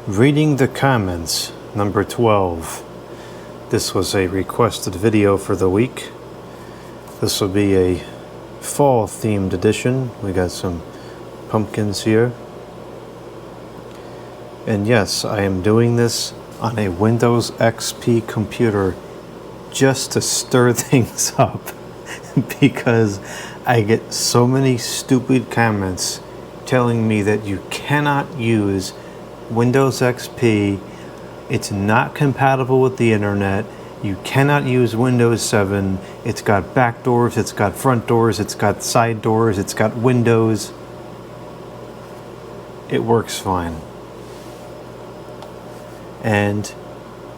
Reading the comments, number 12. This was a requested video for the week. This will be a fall themed edition. We got some pumpkins here. And yes, I am doing this on a Windows XP computer just to stir things up because I get so many stupid comments telling me that you cannot use Windows XP, it's not compatible with the internet, you cannot use Windows 7, it's got back doors, it's got front doors, it's got side doors, it's got windows. It works fine. And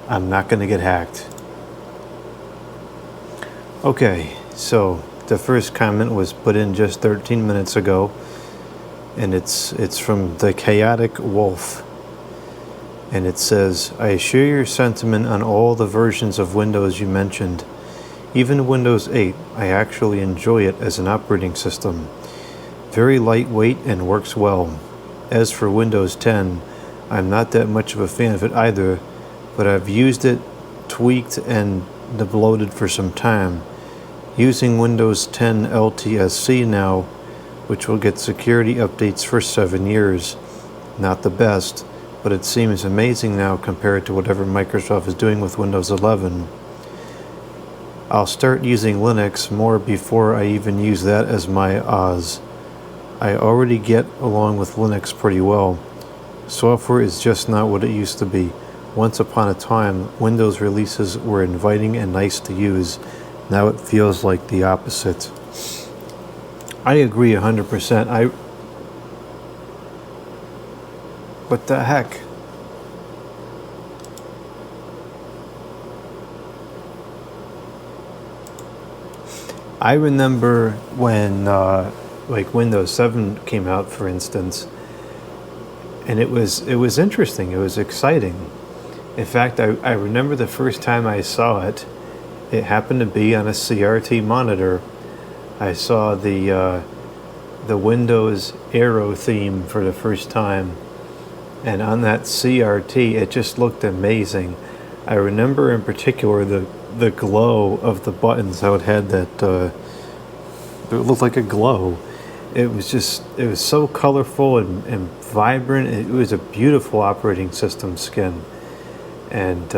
I'm not going to get hacked. Okay, so the first comment was put in just 13 minutes ago, and it's from the Chaotic Wolf. And it says, I share your sentiment on all the versions of Windows you mentioned. Even Windows 8, I actually enjoy it as an operating system. Very lightweight and works well. As for Windows 10, I'm not that much of a fan of it either, but I've used it, tweaked, and bloated for some time. Using Windows 10 LTSC now, which will get security updates for 7 years. Not the best, but it seems amazing now compared to whatever Microsoft is doing with Windows 11. I'll start using Linux more before I even use that as my OS. I already get along with Linux pretty well. Software is just not what it used to be. Once upon a time, Windows releases were inviting and nice to use. Now it feels like the opposite. I agree 100%. What the heck? I remember when like Windows 7 came out, for instance, and it was interesting. It was exciting. In fact, I remember the first time I saw it. It happened to be on a CRT monitor. I saw the Windows Aero theme for the first time. And on that CRT, it just looked amazing. I remember in particular the glow of the buttons, how it had that, it looked like a glow. It was so colorful and vibrant. It was a beautiful operating system skin. And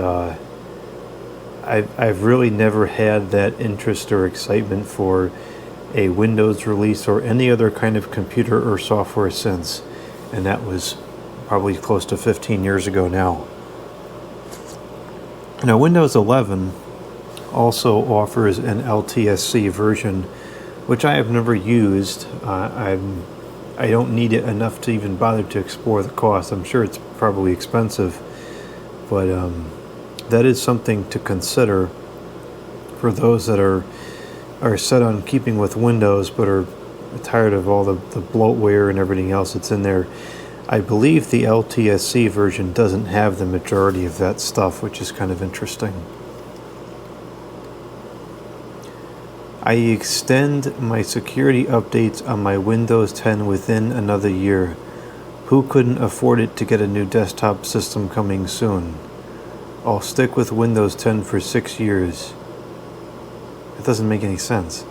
I've really never had that interest or excitement for a Windows release or any other kind of computer or software since. And that was probably close to 15 years ago now. Now, Windows 11 also offers an LTSC version, which I have never used. I don't need it enough to even bother to explore the cost. I'm sure it's probably expensive, but that is something to consider for those that are set on keeping with Windows but are tired of all the bloatware and everything else that's in there. I believe the LTSC version doesn't have the majority of that stuff, which is kind of interesting. I extend my security updates on my Windows 10 within another year. Who couldn't afford it to get a new desktop system coming soon? I'll stick with Windows 10 for 6 years. It doesn't make any sense.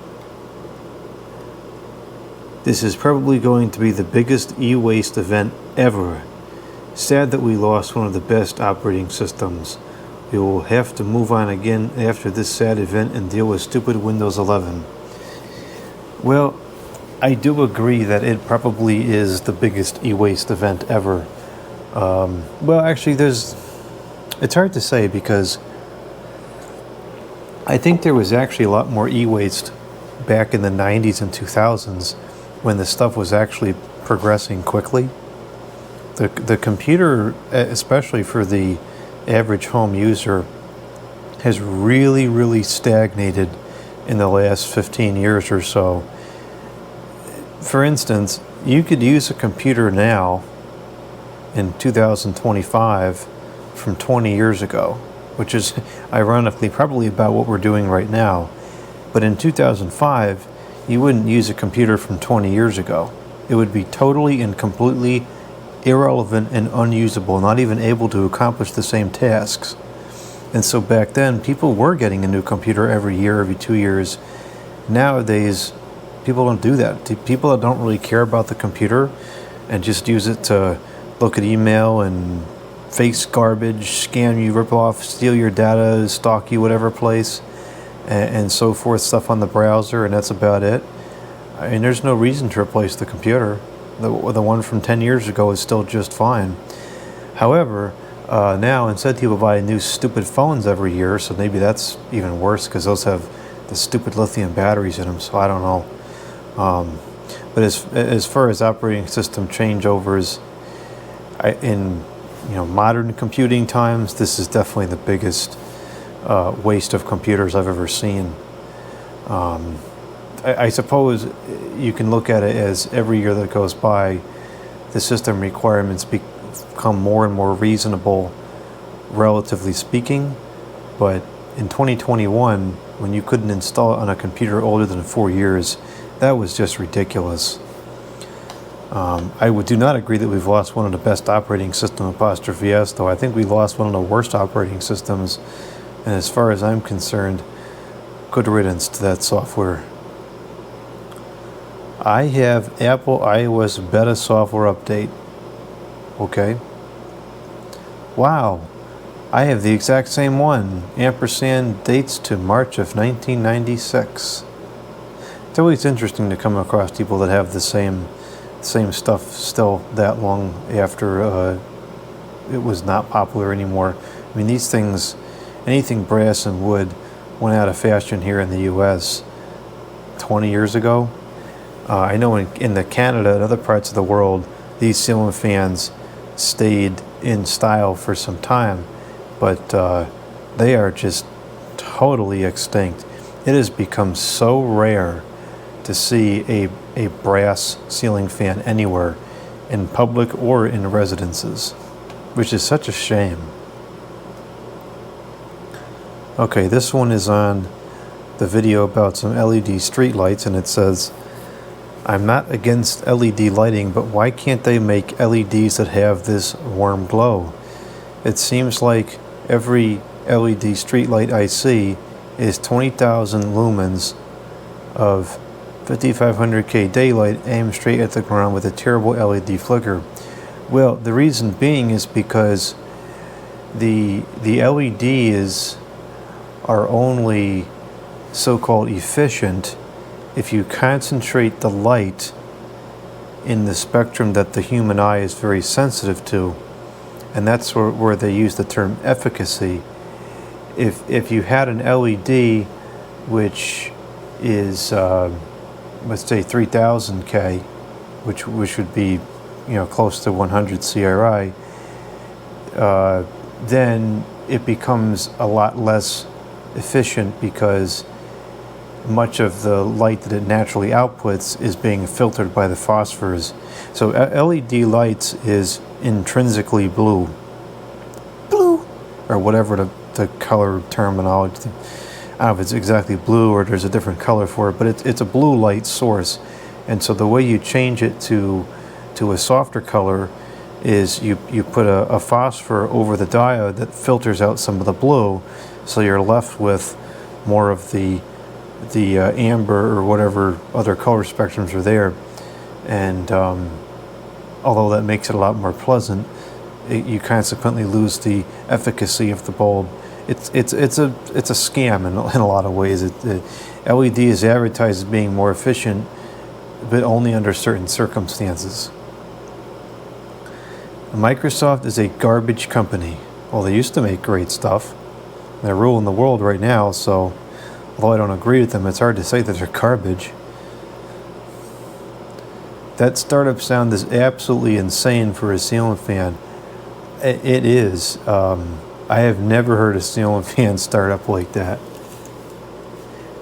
This is probably going to be the biggest e-waste event ever. Sad that we lost one of the best operating systems. We will have to move on again after this sad event and deal with stupid Windows 11. Well, I do agree that it probably is the biggest e-waste event ever. Well, actually, it's hard to say because I think there was actually a lot more e-waste back in the 90s and 2000s when the stuff was actually progressing quickly. The computer, especially for the average home user, has really, really stagnated in the last 15 years or so. For instance, you could use a computer now in 2025 from 20 years ago, which is ironically probably about what we're doing right now. But in 2005, you wouldn't use a computer from 20 years ago. It would be totally and completely irrelevant and unusable, not even able to accomplish the same tasks. And so back then, people were getting a new computer every year, every 2 years. Nowadays, people don't do that. People that don't really care about the computer and just use it to look at email and face garbage, scam you, rip off, steal your data, stalk you, whatever place, and so forth, stuff on the browser, and that's about it. I mean, there's no reason to replace the computer. The one from 10 years ago is still just fine. However, now instead people buy new stupid phones every year, so maybe that's even worse because those have the stupid lithium batteries in them, so I don't know. But as far as operating system changeovers, in modern computing times, this is definitely the biggest waste of computers I've ever seen. I suppose you can look at it as every year that goes by, the system requirements become more and more reasonable, relatively speaking. But in 2021, when you couldn't install it on a computer older than 4 years, that was just ridiculous. I do not agree that we've lost one of the best operating system ', though I think we lost one of the worst operating systems, and as far as I'm concerned, good riddance to that software. I have Apple iOS beta software update. Okay. Wow. I have the exact same one. Ampersand dates to March of 1996. It's always interesting to come across people that have the same stuff still that long after it was not popular anymore. I mean, these things, anything brass and wood, went out of fashion here in the U.S. 20 years ago. I know in the Canada and other parts of the world, these ceiling fans stayed in style for some time, but they are just totally extinct. It has become so rare to see a brass ceiling fan anywhere, in public or in residences, which is such a shame. Okay, this one is on the video about some LED street lights, and it says, I'm not against LED lighting, but why can't they make LEDs that have this warm glow? It seems like every LED street light I see is 20,000 lumens of 5500K daylight aimed straight at the ground with a terrible LED flicker. Well, the reason being is because the LEDs are only so-called efficient if you concentrate the light in the spectrum that the human eye is very sensitive to, and that's where they use the term efficacy. If you had an LED which is let's say 3000K, which would be close to 100 CRI, then it becomes a lot less efficient because much of the light that it naturally outputs is being filtered by the phosphors. So LED lights is intrinsically blue, or whatever the color terminology. I don't know if it's exactly blue or there's a different color for it, but it's a blue light source. And so the way you change it to a softer color is you put a phosphor over the diode that filters out some of the blue, so you're left with more of the amber or whatever other color spectrums are there. And although that makes it a lot more pleasant, you consequently lose the efficacy of the bulb. It's a scam in a lot of ways. LED is advertised as being more efficient, but only under certain circumstances. Microsoft is a garbage company. Well, they used to make great stuff. They're ruling the world right now, so although I don't agree with them, it's hard to say that they're garbage. That startup sound is absolutely insane for a ceiling fan. It is. I have never heard a ceiling fan start up like that.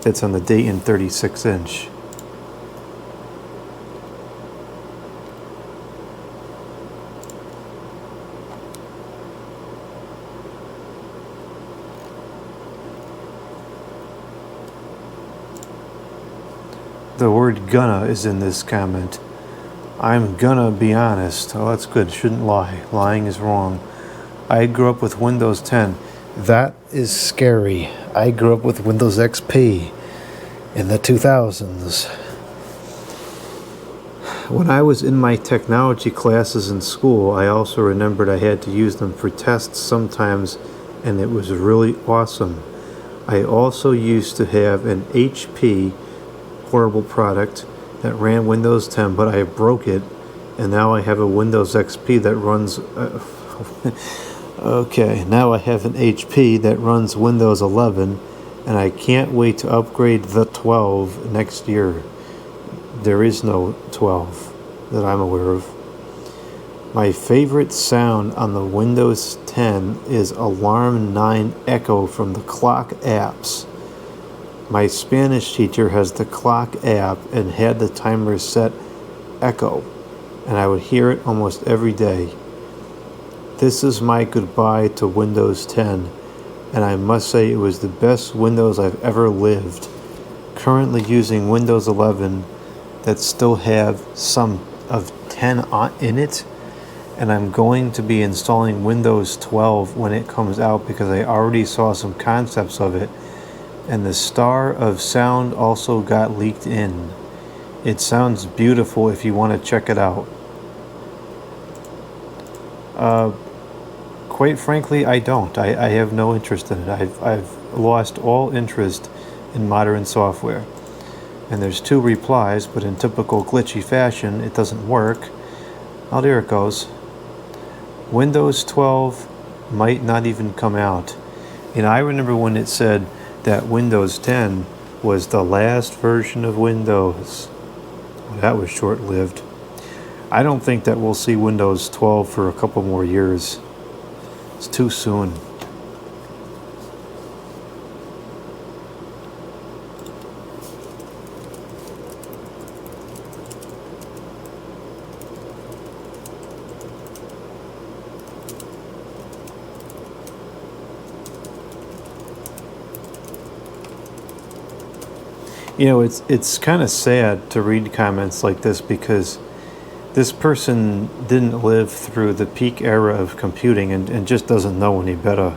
That's on the Dayton 36-inch. The word gonna is in this comment. I'm gonna be honest. Oh, that's good. Shouldn't lie. Lying is wrong. I grew up with Windows 10. That is scary. I grew up with Windows XP in the 2000s. When I was in my technology classes in school, I also remembered I had to use them for tests sometimes, and it was really awesome. I also used to have an HP portable product that ran Windows 10, but I broke it, and now I have a Windows XP that runs... okay, now I have an HP that runs Windows 11, and I can't wait to upgrade the 12 next year. There is no 12 that I'm aware of. My favorite sound on the Windows 10 is Alarm 9 Echo from the clock apps. My Spanish teacher has the clock app and had the timer set Echo, and I would hear it almost every day. This is my goodbye to Windows 10, and I must say it was the best Windows I've ever lived. Currently using Windows 11 that still have some of 10 in it, and I'm going to be installing Windows 12 when it comes out because I already saw some concepts of it, and the Star of Sound also got leaked in. It sounds beautiful if you want to check it out. Quite frankly, I don't. I have no interest in it. I've lost all interest in modern software. And there's 2 replies, but in typical glitchy fashion, it doesn't work. Oh, there it goes. Windows 12 might not even come out. And I remember when it said that Windows 10 was the last version of Windows. Well, that was short-lived. I don't think that we'll see Windows 12 for a couple more years. It's too soon. You know, it's kind of sad to read comments like this because this person didn't live through the peak era of computing and just doesn't know any better.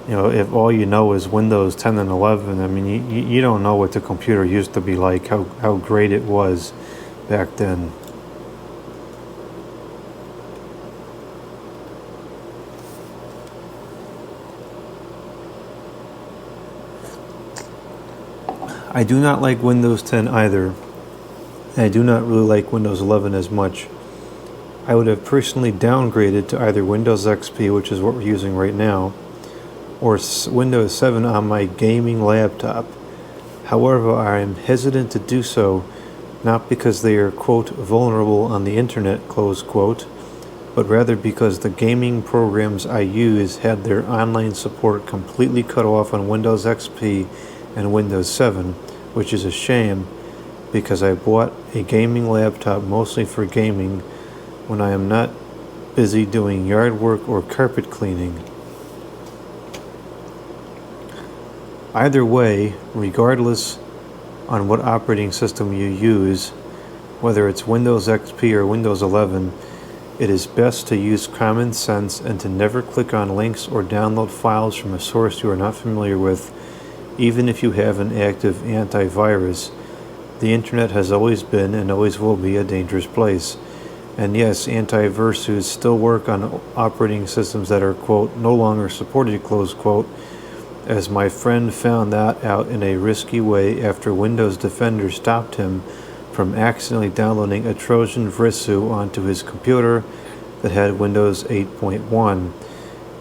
You know, if all you know is Windows 10 and 11, I mean, you don't know what the computer used to be like, how great it was back then. I do not like Windows 10 either. I do not really like Windows 11 as much. I would have personally downgraded to either Windows XP, which is what we're using right now, or Windows 7 on my gaming laptop. However, I am hesitant to do so, not because they are, quote, vulnerable on the internet, close quote, but rather because the gaming programs I use had their online support completely cut off on Windows XP and Windows 7, which is a shame because I bought a gaming laptop mostly for gaming when I am not busy doing yard work or carpet cleaning. Either way, regardless on what operating system you use, whether it's Windows XP or Windows 11, it is best to use common sense and to never click on links or download files from a source you are not familiar with. Even if you have an active antivirus, the internet has always been and always will be a dangerous place. And yes, antiviruses still work on operating systems that are, quote, no longer supported, close quote, as my friend found that out in a risky way after Windows Defender stopped him from accidentally downloading a Trojan Vrisu onto his computer that had Windows 8.1.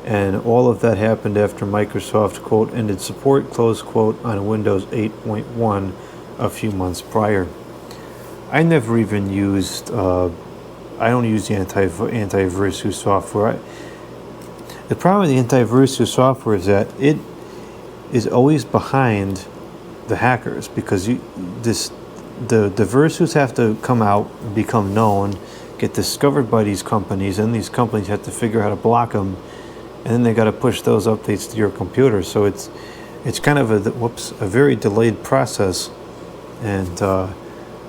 And all of that happened after Microsoft, quote, ended support, close quote, on Windows 8.1 a few months prior. I never even used, I don't use the antivirus software. The problem with the antivirus software is that it is always behind the hackers because the viruses have to come out, become known, get discovered by these companies, and these companies have to figure out how to block them. And then they got to push those updates to your computer. So it's kind of a very delayed process. And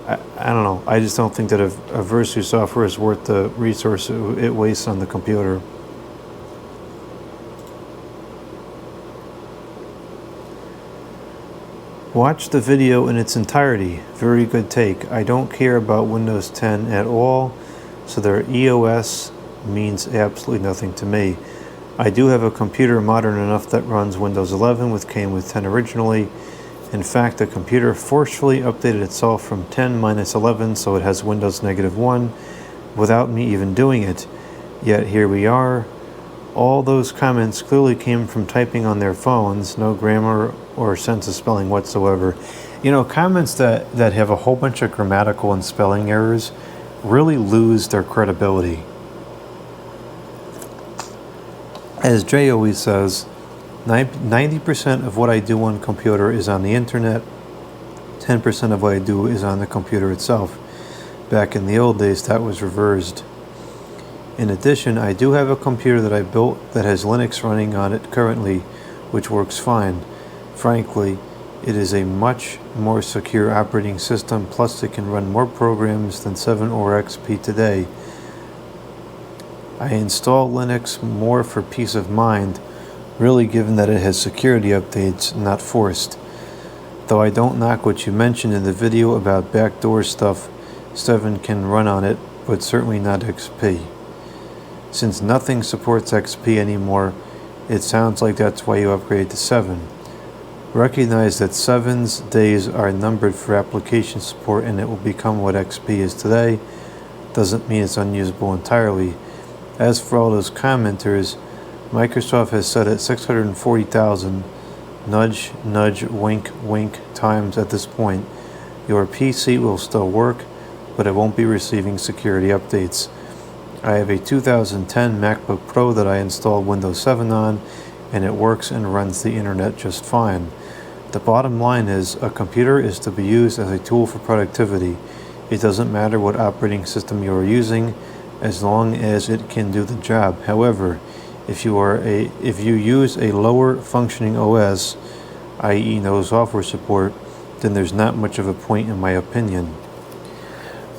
I don't know. I just don't think that a Versu software is worth the resource it wastes on the computer. Watch the video in its entirety. Very good take. I don't care about Windows 10 at all, so their EOS means absolutely nothing to me. I do have a computer modern enough that runs Windows 11, which came with 10 originally. In fact, the computer forcefully updated itself from 10-11, so it has Windows -1, without me even doing it. Yet here we are. All those comments clearly came from typing on their phones, no grammar or sense of spelling whatsoever. You know, comments that have a whole bunch of grammatical and spelling errors really lose their credibility. As Jay always says, 90% of what I do on computer is on the internet, 10% of what I do is on the computer itself. Back in the old days, that was reversed. In addition, I do have a computer that I built that has Linux running on it currently, which works fine. Frankly, it is a much more secure operating system, plus it can run more programs than 7 or XP today. I install Linux more for peace of mind, really, given that it has security updates, not forced. Though I don't knock what you mentioned in the video about backdoor stuff, 7 can run on it, but certainly not XP. Since nothing supports XP anymore, it sounds like that's why you upgrade to 7. Recognize that 7's days are numbered for application support, and it will become what XP is today. Doesn't mean it's unusable entirely. As for all those commenters, Microsoft has set it 640,000, nudge, nudge, wink, wink times at this point. Your PC will still work, but it won't be receiving security updates. I have a 2010 MacBook Pro that I installed Windows 7 on, and it works and runs the internet just fine. The bottom line is, a computer is to be used as a tool for productivity. It doesn't matter what operating system you are using, as long as it can do the job. However, if you use a lower functioning OS, i.e. no software support, then there's not much of a point in my opinion.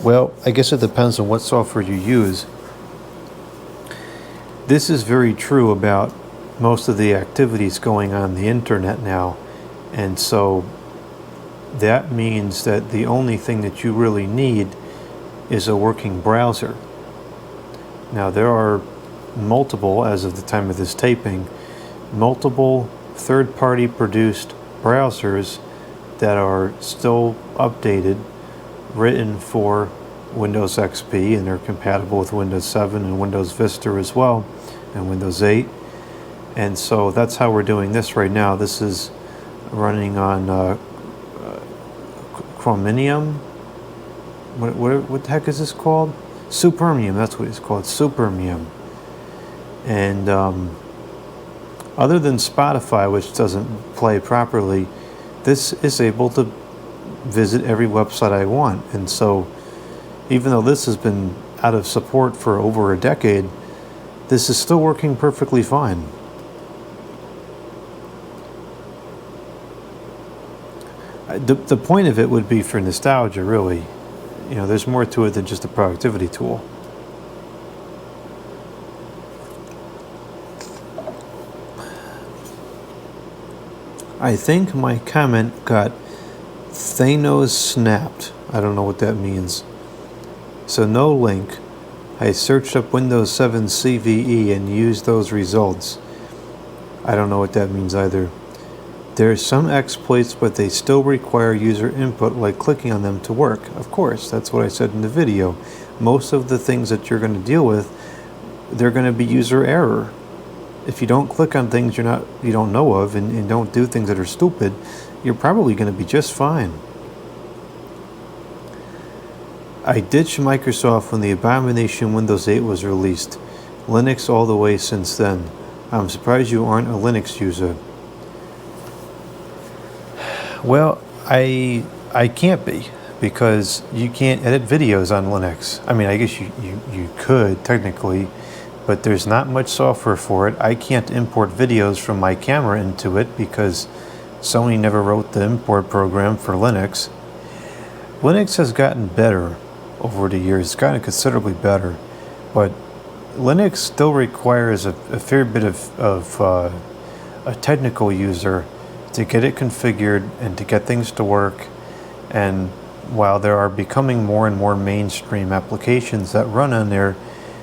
Well, I guess it depends on what software you use. This is very true about most of the activities going on the internet now, and so that means that the only thing that you really need is a working browser. Now, there are multiple, as of the time of this taping, multiple third-party produced browsers that are still updated, written for Windows XP, and they're compatible with Windows 7 and Windows Vista as well, and Windows 8. And so that's how we're doing this right now. This is running on Chromium. What the heck is this called? Supermium, that's what it's called, Supermium. And other than Spotify, which doesn't play properly, this is able to visit every website I want. And so even though this has been out of support for over a decade, this is still working perfectly fine. The point of it would be for nostalgia, really. You know, there's more to it than just a productivity tool. I think my comment got Thanos snapped. I don't know what that means. So no link. I searched up Windows 7 CVE and used those results. I don't know what that means either. There are some exploits, but they still require user input, like clicking on them to work. Of course, that's what I said in the video. Most of the things that you're going to deal with, they're going to be user error. If you don't click on things you don't know of, and don't do things that are stupid, you're probably going to be just fine. I ditched Microsoft when the abomination Windows 8 was released. Linux all the way since then. I'm surprised you aren't a Linux user. Well, I can't be, because you can't edit videos on Linux. I mean, I guess you could technically, but there's not much software for it. I can't import videos from my camera into it because Sony never wrote the import program for Linux. Linux has gotten better over the years. It's gotten considerably better, but Linux still requires a fair bit of a technical user to get it configured and to get things to work. And while there are becoming more and more mainstream applications that run on there,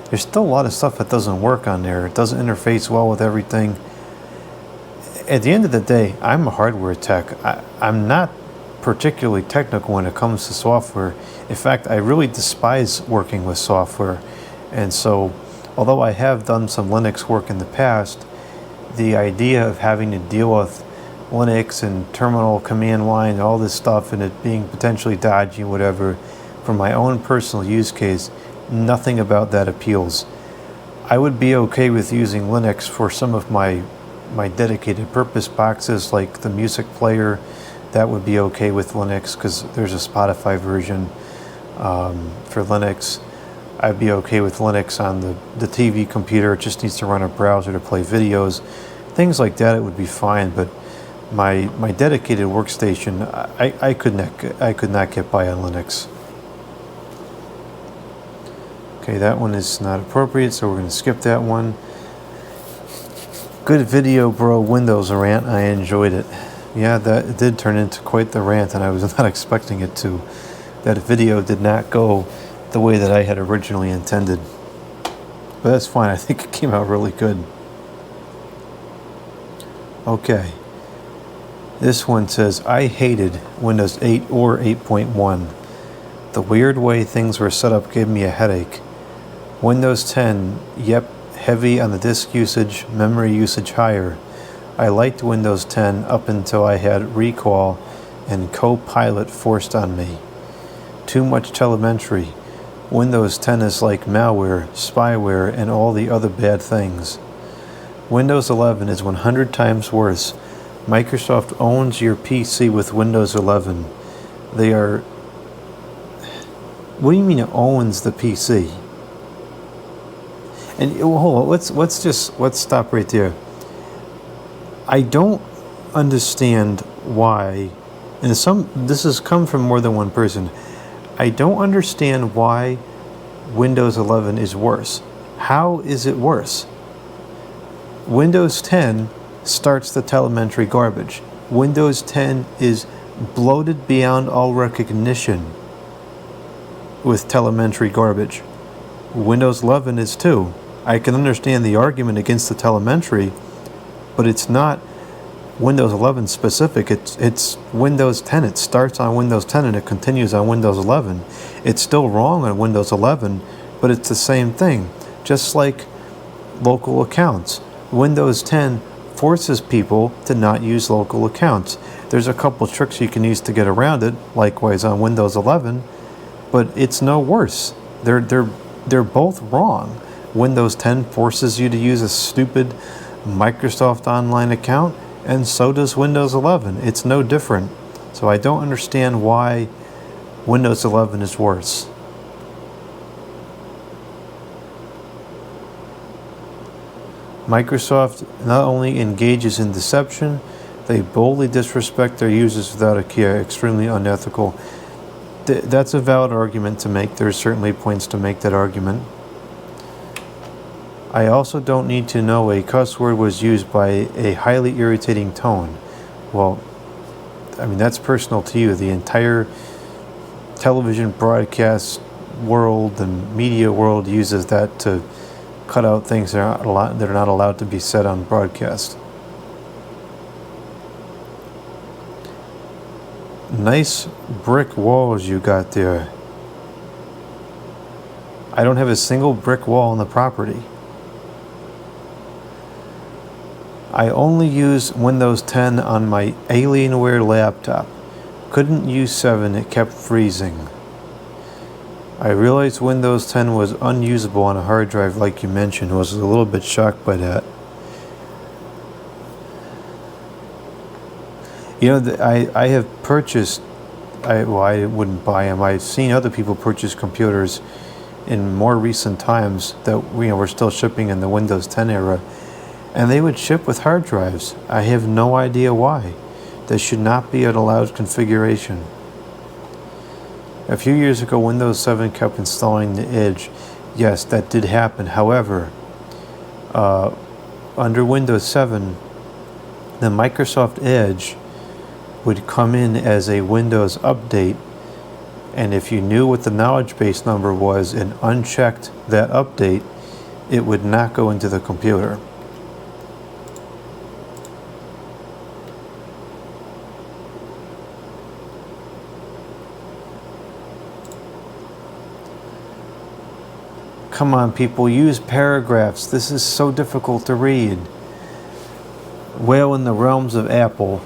there's still a lot of stuff that doesn't work on there. It doesn't interface well with everything. At the end of the day, I'm a hardware tech. I'm not particularly technical when it comes to software. In fact, I really despise working with software. And so, although I have done some Linux work in the past, the idea of having to deal with Linux and terminal command line and all this stuff and it being potentially dodgy, whatever, for my own personal use case, nothing about that appeals. I would be okay with using Linux for some of my dedicated purpose boxes, like the music player. That would be okay with Linux because there's a Spotify version for Linux. I'd be okay with Linux on the TV computer. It just needs to run a browser to play videos. Things like that, it would be fine, but my dedicated workstation, I could not get by on Linux. Okay, that one is not appropriate, so we're going to skip that one. Good video, bro. Windows rant. I enjoyed it. Yeah, that did turn into quite the rant, and I was not expecting it to. That video did not go the way that I had originally intended. But that's fine. I think it came out really good. Okay. This one says, I hated Windows 8 or 8.1. The weird way things were set up gave me a headache. Windows 10, yep, heavy on the disk usage, memory usage higher. I liked Windows 10 up until I had Recall and Copilot forced on me. Too much telemetry. Windows 10 is like malware, spyware, and all the other bad things. Windows 11 is 100 times worse. Microsoft owns your PC with Windows 11. They are... What do you mean it owns the PC? And hold on, let's stop right there. I don't understand why, and this has come from more than one person. I don't understand why Windows 11 is worse. How is it worse? Windows 10 starts the telemetry garbage. Windows 10 is bloated beyond all recognition with telemetry garbage. Windows 11 is too. I can understand the argument against the telemetry, but it's not Windows 11 specific. It's Windows 10. It starts on Windows 10 and it continues on Windows 11. It's still wrong on Windows 11, but it's the same thing. Just like local accounts. Windows 10 forces people to not use local accounts. There's a couple tricks you can use to get around it, likewise on Windows 11, but it's no worse. They're both wrong. Windows 10 forces you to use a stupid Microsoft Online account, and so does Windows 11. It's no different. So I don't understand why Windows 11 is worse. Microsoft not only engages in deception, they boldly disrespect their users without a care. Extremely unethical. That's a valid argument to make. There's certainly points to make that argument. I also don't need to know a cuss word was used by a highly irritating tone. Well, I mean, that's personal to you. The entire television broadcast world and media world uses that to cut out things that are not allowed to be said on broadcast. Nice brick walls you got there. I don't have a single brick wall on the property. I only use Windows 10 on my Alienware laptop. Couldn't use 7, it kept freezing. I realized Windows 10 was unusable on a hard drive like you mentioned. I was a little bit shocked by that. You know, I have purchased, I wouldn't buy them. I've seen other people purchase computers in more recent times that we're still shipping in the Windows 10 era. And they would ship with hard drives. I have no idea why. This should not be an allowed configuration. A few years ago, Windows 7 kept installing the Edge. Yes, that did happen. However, under Windows 7, the Microsoft Edge would come in as a Windows update, and if you knew what the knowledge base number was and unchecked that update, it would not go into the computer. Come on, people, use paragraphs. This is so difficult to read. Well, in the realms of Apple,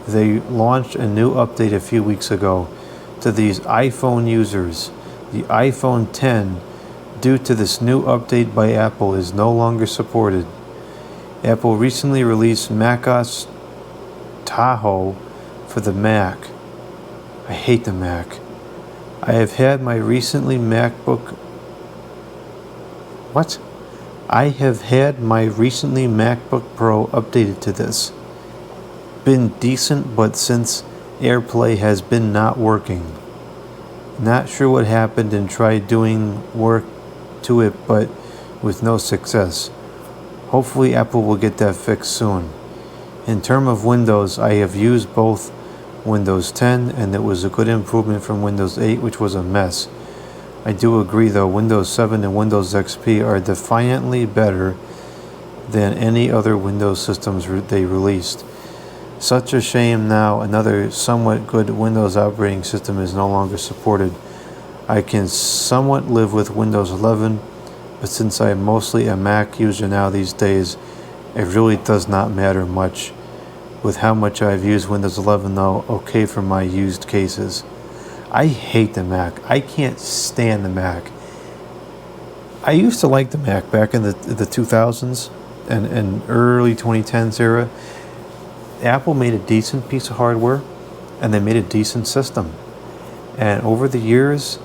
they launched a new update a few weeks ago to these iPhone users. The iPhone 10, due to this new update by Apple, is no longer supported. Apple recently released macOS Tahoe for the Mac. I hate the Mac. I have had my recently MacBook Pro updated to this. Been decent, but since AirPlay has been not working. Not sure what happened and tried doing work to it, but with no success. Hopefully Apple will get that fixed soon. In terms of Windows, I have used both Windows 10 and it was a good improvement from Windows 8, which was a mess. I do agree though, Windows 7 and Windows XP are defiantly better than any other Windows systems they released. Such a shame now another somewhat good Windows operating system is no longer supported. I can somewhat live with Windows 11, but since I am mostly a Mac user now these days, it really does not matter much. With how much I've used Windows 11 though, okay for my used cases. I hate the Mac. I can't stand the Mac. I used to like the Mac back in the 2000s and early 2010s era. Apple made a decent piece of hardware and they made a decent system. And over the years,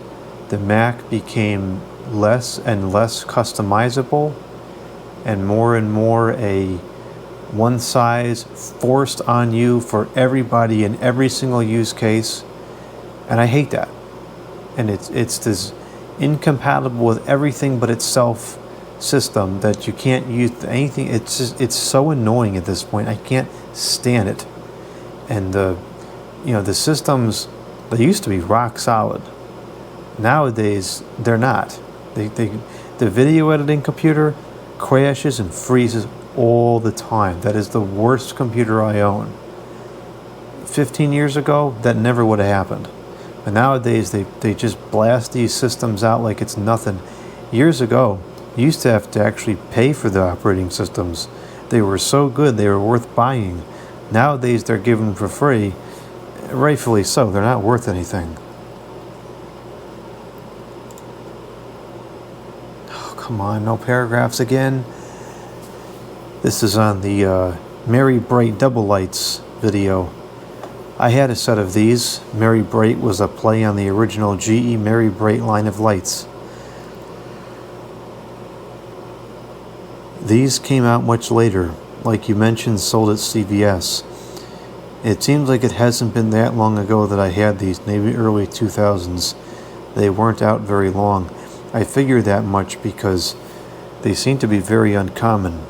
the Mac became less and less customizable and more a one size forced on you for everybody in every single use case. And I hate that. And it's this incompatible with everything but itself system that you can't use anything. It's so annoying at this point. I can't stand it. And the systems, they used to be rock solid. Nowadays they're not. The video editing computer crashes and freezes all the time. That is the worst computer I own. 15 years ago, that never would have happened. But nowadays, they just blast these systems out like it's nothing. Years ago, you used to have to actually pay for the operating systems. They were so good, they were worth buying. Nowadays, they're given for free. Rightfully so, they're not worth anything. Oh, come on, no paragraphs again. This is on the Merry Bright Double Lights video. I had a set of these. Merry Bright was a play on the original GE Merry Bright line of lights. These came out much later, like you mentioned, sold at CVS. It seems like it hasn't been that long ago that I had these, maybe early 2000s. They weren't out very long. I figured that much because they seem to be very uncommon.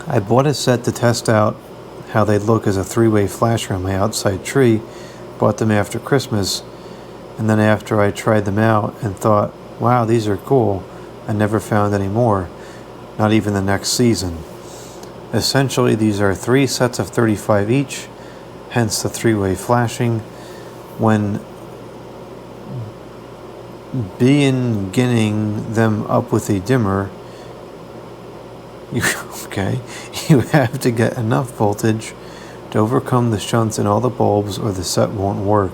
I bought a set to test out how they'd look as a three-way flasher on my outside tree. Bought them after Christmas, and then after I tried them out and thought, wow, these are cool, I never found any more, not even the next season. Essentially, these are 3 sets of 35 each, hence the three-way flashing. When beginning them up with a dimmer, you have to get enough voltage to overcome the shunts in all the bulbs or the set won't work.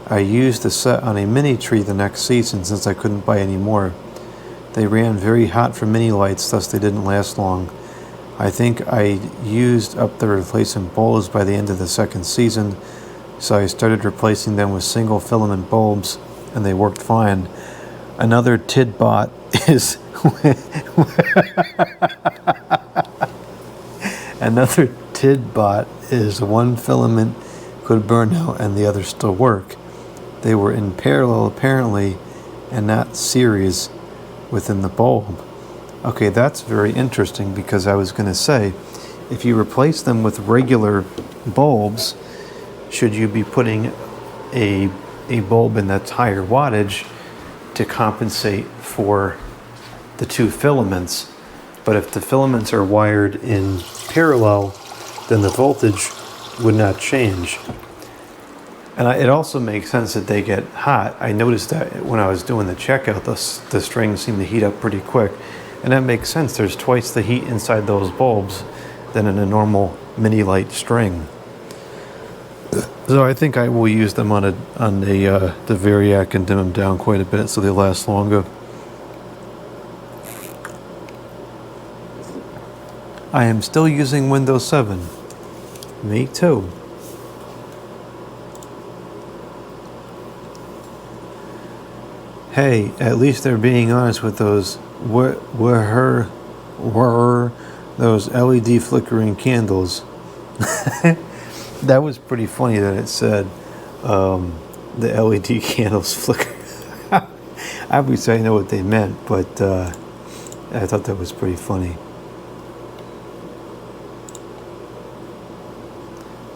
I used the set on a mini tree the next season since I couldn't buy any more. They ran very hot for mini lights, thus they didn't last long. I think I used up the replacement bulbs by the end of the second season, so I started replacing them with single filament bulbs and they worked fine. Another tidbit is one filament could burn out and the others still work. They were in parallel apparently and not series within the bulb. Okay, that's very interesting, because I was going to say, if you replace them with regular bulbs, should you be putting a bulb in that's higher wattage to compensate for the two filaments? But if the filaments are wired in parallel, then the voltage would not change. And it also makes sense that they get hot. I noticed that when I was doing the checkout, the strings seem to heat up pretty quick. And that makes sense. There's twice the heat inside those bulbs than in a normal mini light string. So I think I will use them on the Variac and dim them down quite a bit so they last longer. I am still using Windows 7. Me too. Hey, at least they're being honest with those. Were those LED flickering candles? That was pretty funny that it said the LED candles flicker. Obviously, I know what they meant, but I thought that was pretty funny.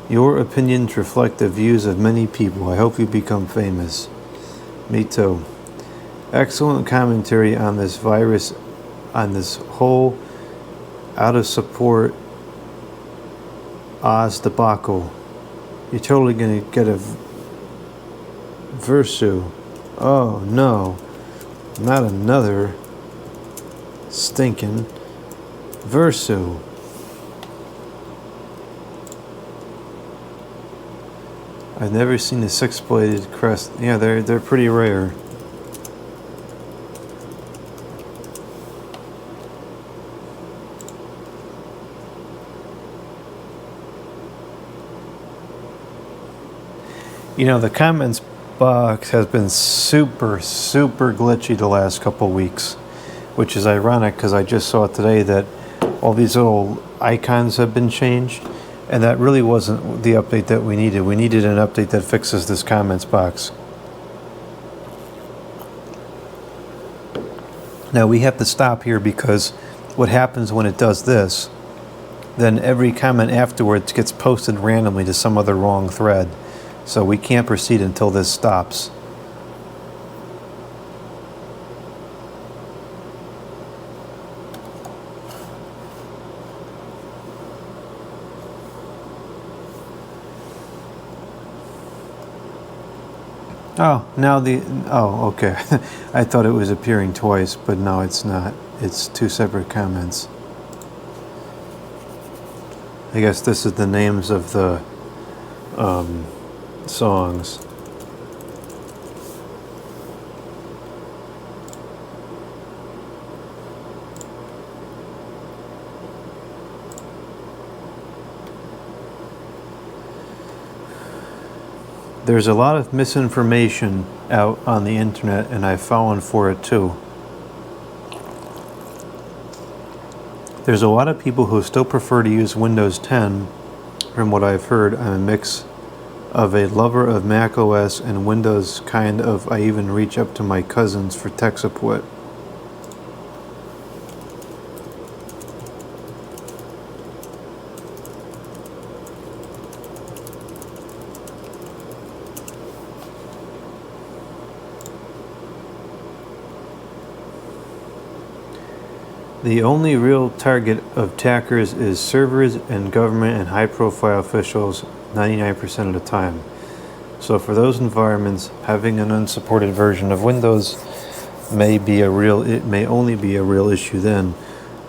Your opinions reflect the views of many people. I hope you become famous. Me too. Excellent commentary on this virus, on this whole out of support OS debacle. You're totally gonna get a Versu. Oh no, not another stinking Versu. I've never seen a six-bladed crest. Yeah, they're pretty rare. You know, the comments box has been super glitchy the last couple weeks, which is ironic because I just saw today that all these little icons have been changed, and that really wasn't the update that we needed. We needed an update that fixes this comments box. Now we have to stop here, because what happens when it does this, then every comment afterwards gets posted randomly to some other wrong thread. So we can't proceed until this stops. Oh, now okay. I thought it was appearing twice, but no, it's not. It's two separate comments. I guess this is the names of the songs. There's a lot of misinformation out on the internet, and I've fallen for it too. There's a lot of people who still prefer to use Windows 10. From what I've heard, I'm a mix of a lover of Mac OS and Windows, kind of. I even reach up to my cousins for tech support. The only real target of attackers is servers and government and high-profile officials 99% of the time. So for those environments, having an unsupported version of Windows may only be a real issue then.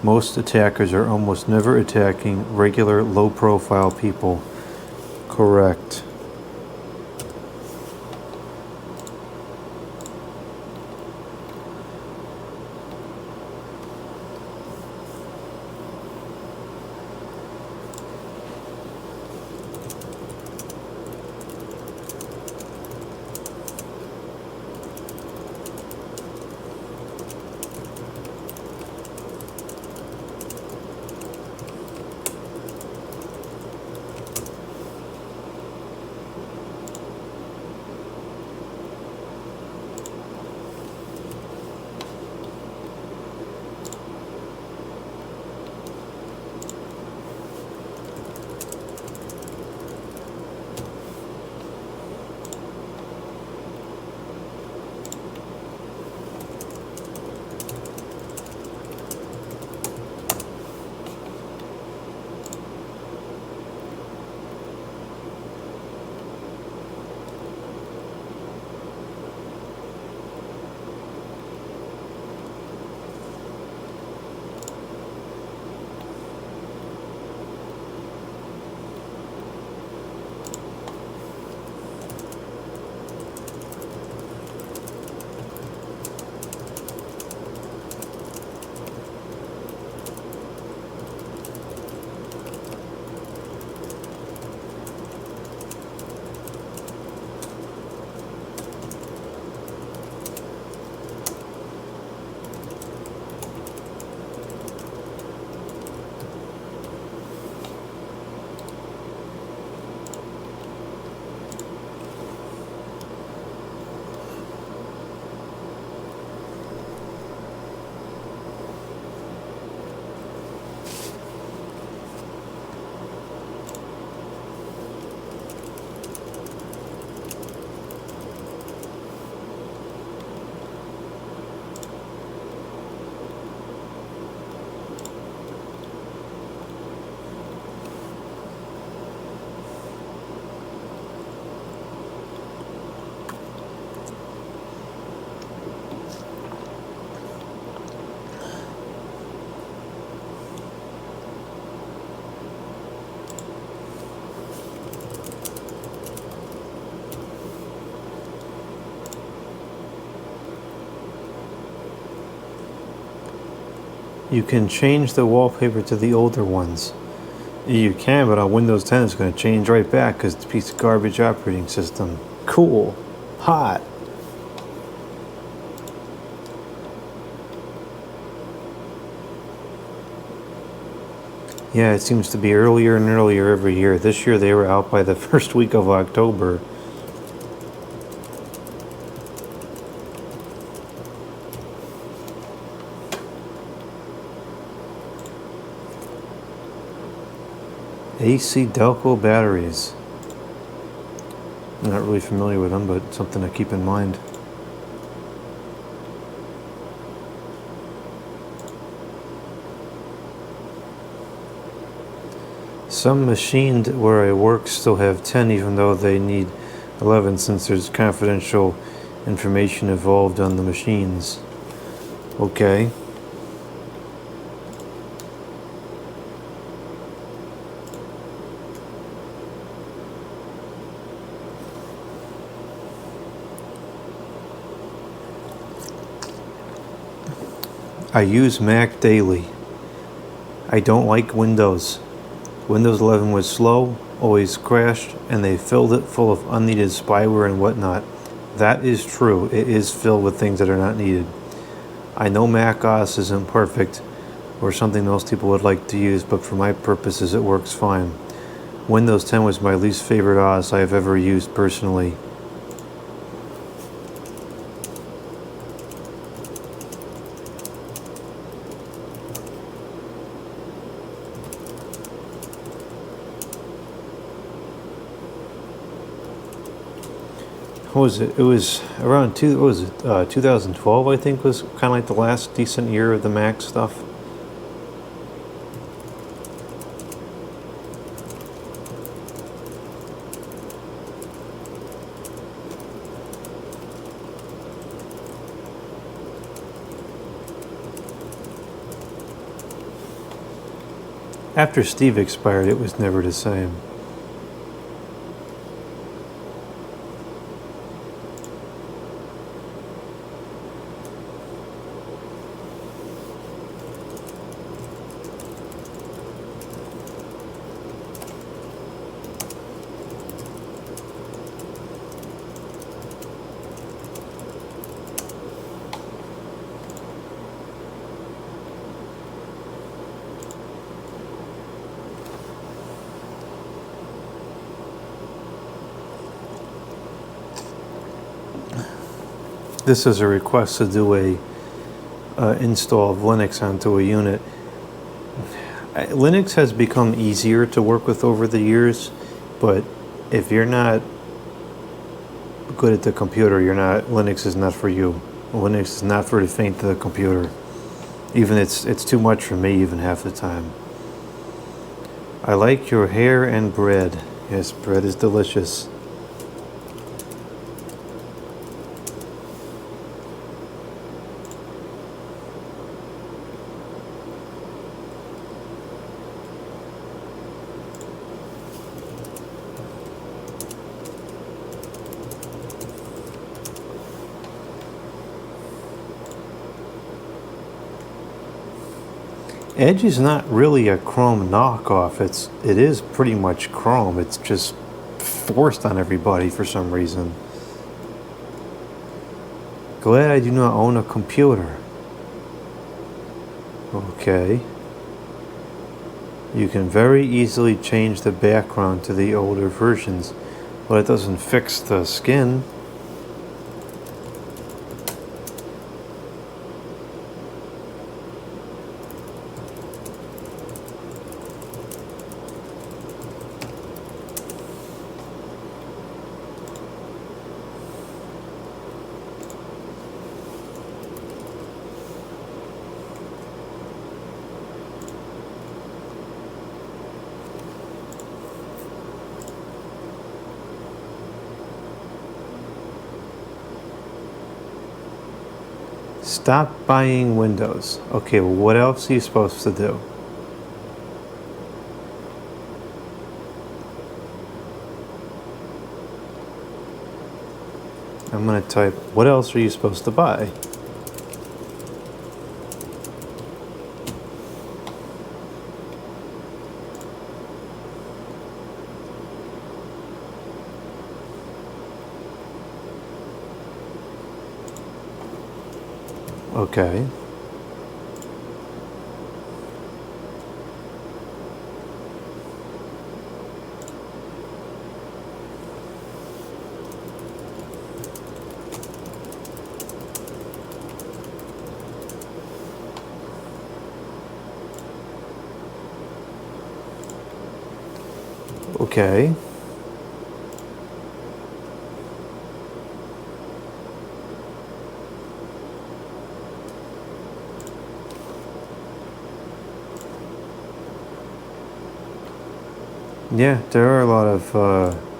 Most attackers are almost never attacking regular low-profile people. Correct. You can change the wallpaper to the older ones. You can, but on Windows 10 it's going to change right back because it's a piece of garbage operating system. Cool. Hot. Yeah, it seems to be earlier and earlier every year. This year they were out by the first week of October. AC Delco batteries. I'm not really familiar with them, but something to keep in mind. Some machines where I work still have 10 even though they need 11 since there's confidential information involved on the machines. Okay. I use Mac daily. I don't like Windows. Windows 11 was slow, always crashed, and they filled it full of unneeded spyware and whatnot. That is true. It is filled with things that are not needed. I know Mac OS isn't perfect, or something most people would like to use, but for my purposes it works fine. Windows 10 was my least favorite OS I have ever used personally. What was it? It was around 2012, I think, was kind of like the last decent year of the Mac stuff. After Steve expired, it was never the same. This is a request to do a install of Linux onto a unit. Linux has become easier to work with over the years, but if you're not good at the computer, Linux is not for you. Linux is not for the faint of the computer. Even it's too much for me even half the time. I like your hair and bread. Yes, bread is delicious. Edge is not really a Chrome knockoff. It is pretty much Chrome. It's just forced on everybody for some reason. Glad I do not own a computer. Okay. You can very easily change the background to the older versions, but it doesn't fix the skin. Stop buying Windows. Okay, well, what else are you supposed to do? I'm going to type, what else are you supposed to buy? Okay. Okay. Yeah, there are a lot of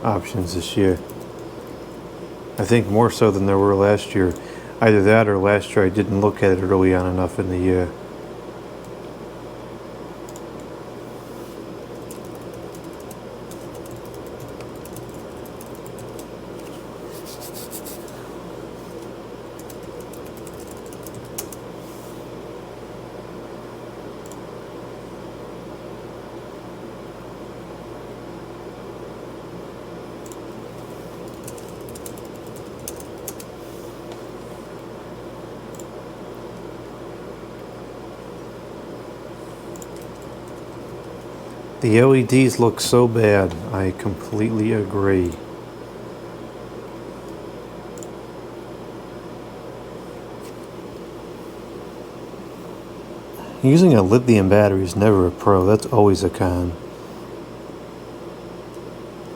options this year. I think more so than there were last year. Either that or last year I didn't look at it early on enough in the year. The LEDs look so bad. I completely agree. Using a lithium battery is never a pro. That's always a con.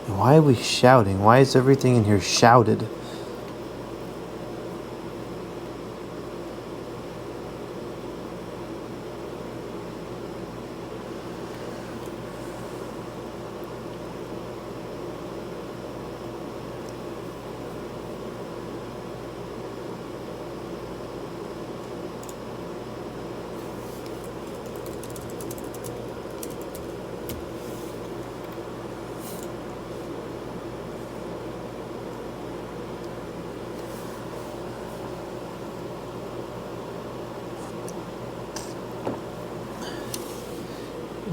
And why are we shouting? Why is everything in here shouted?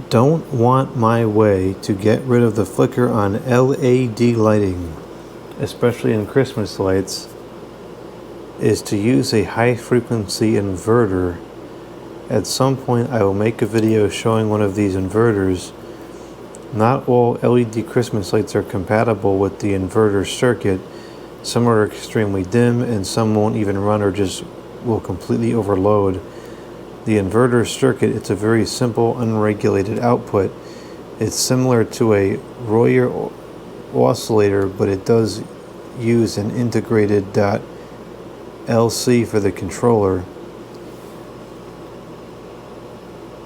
Don't want my way to get rid of the flicker on LED lighting, especially in Christmas lights, is to use a high frequency inverter. At some point I will make a video showing one of these inverters. Not all LED Christmas lights are compatible with the inverter circuit. Some are extremely dim and some won't even run or just will completely overload. The inverter circuit, it's a very simple unregulated output. It's similar to a Royer oscillator, but it does use an integrated .LC for the controller.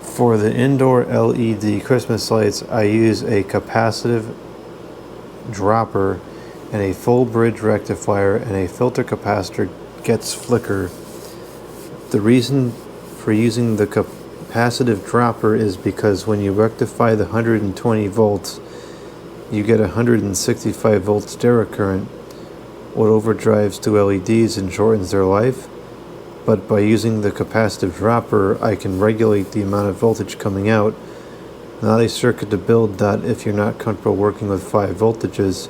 For the indoor LED Christmas lights, I use a capacitive dropper and a full bridge rectifier, and a filter capacitor gets flicker. The reason for using the capacitive dropper is because when you rectify the 120 volts, you get 165 volts stereo current, what overdrives to LEDs and shortens their life. But by using the capacitive dropper, I can regulate the amount of voltage coming out. Not a circuit to build that if you're not comfortable working with 5 voltages.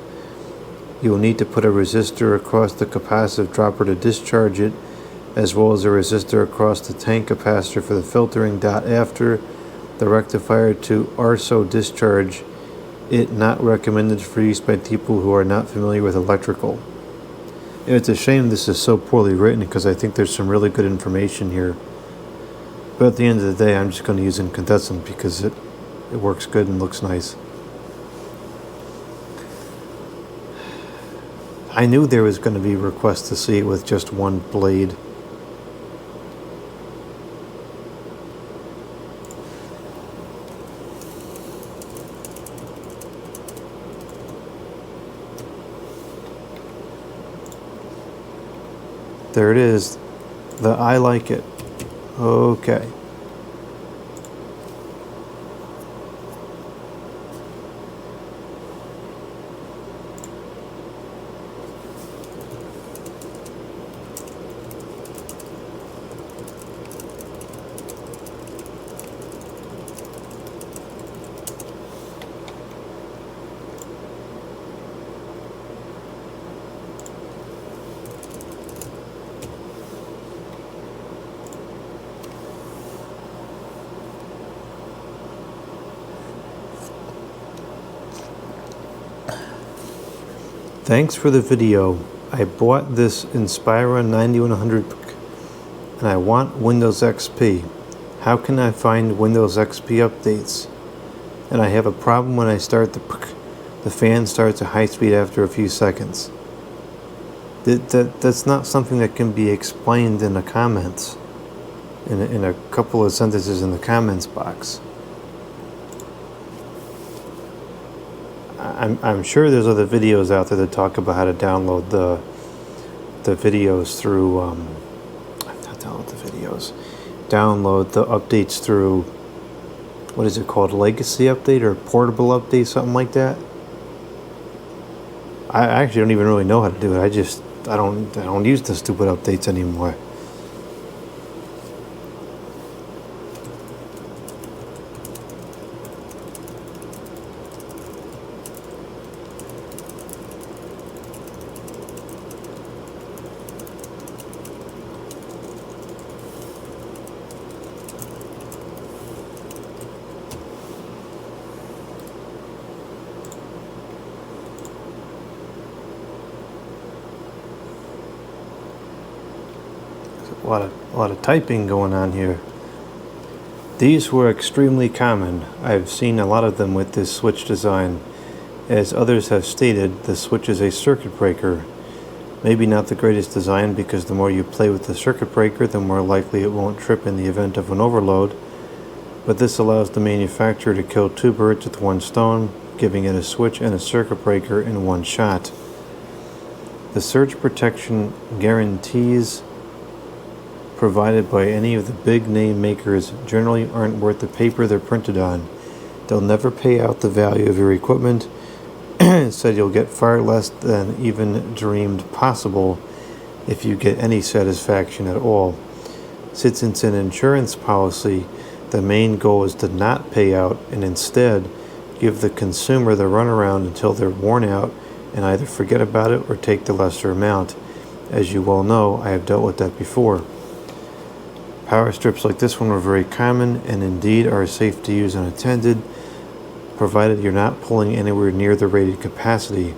You will need to put a resistor across the capacitive dropper to discharge it, as well as a resistor across the tank capacitor for the filtering. After the rectifier to ARSO discharge it. Not recommended for use by people who are not familiar with electrical. And it's a shame this is so poorly written, because I think there's some really good information here. But at the end of the day, I'm just going to use Incandescent because it works good and looks nice. I knew there was going to be requests to see it with just one blade. There it is. The I like it. Okay. Thanks for the video. I bought this Inspira 9100 and I want Windows XP. How can I find Windows XP updates? And I have a problem when I start the fan starts at high speed after a few seconds. That's not something that can be explained in the comments, in a couple of sentences in the comments box. I'm sure there's other videos out there that talk about how to download the videos through download the updates through, what is it called, legacy update or portable update, something like that. I actually don't even really know how to do it. I don't use the stupid updates anymore. A lot of typing going on here. These were extremely common. I've seen a lot of them with this switch design. As others have stated, the switch is a circuit breaker. Maybe not the greatest design, because the more you play with the circuit breaker, the more likely it won't trip in the event of an overload. But this allows the manufacturer to kill two birds with one stone, giving it a switch and a circuit breaker in one shot. The surge protection guarantees provided by any of the big name makers generally aren't worth the paper they're printed on. They'll never pay out the value of your equipment. Said you'll get far less than even dreamed possible if you get any satisfaction at all. Since it's an insurance policy, the main goal is to not pay out and instead give the consumer the runaround until they're worn out and either forget about it or take the lesser amount. As you well know, I have dealt with that before. Power strips like this one were very common and indeed are safe to use unattended, provided you're not pulling anywhere near the rated capacity.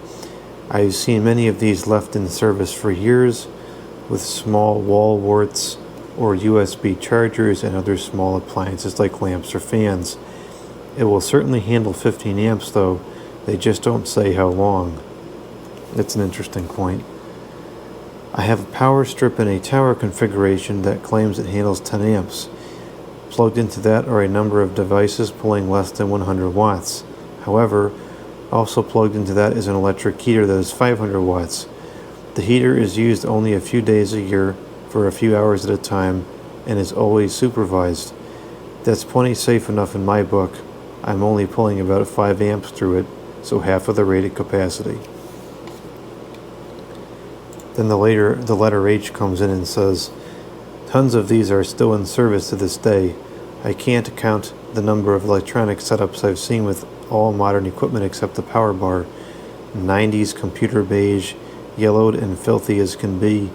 I've seen many of these left in service for years with small wall warts or USB chargers and other small appliances like lamps or fans. It will certainly handle 15 amps though, they just don't say how long. That's an interesting point. I have a power strip in a tower configuration that claims it handles 10 amps. Plugged into that are a number of devices pulling less than 100 watts. However, also plugged into that is an electric heater that is 500 watts. The heater is used only a few days a year for a few hours at a time and is always supervised. That's plenty safe enough in my book. I'm only pulling about 5 amps through it, so half of the rated capacity. Then the letter H comes in and says, tons of these are still in service to this day. I can't count the number of electronic setups I've seen with all modern equipment except the power bar. 90s computer beige, yellowed and filthy as can be,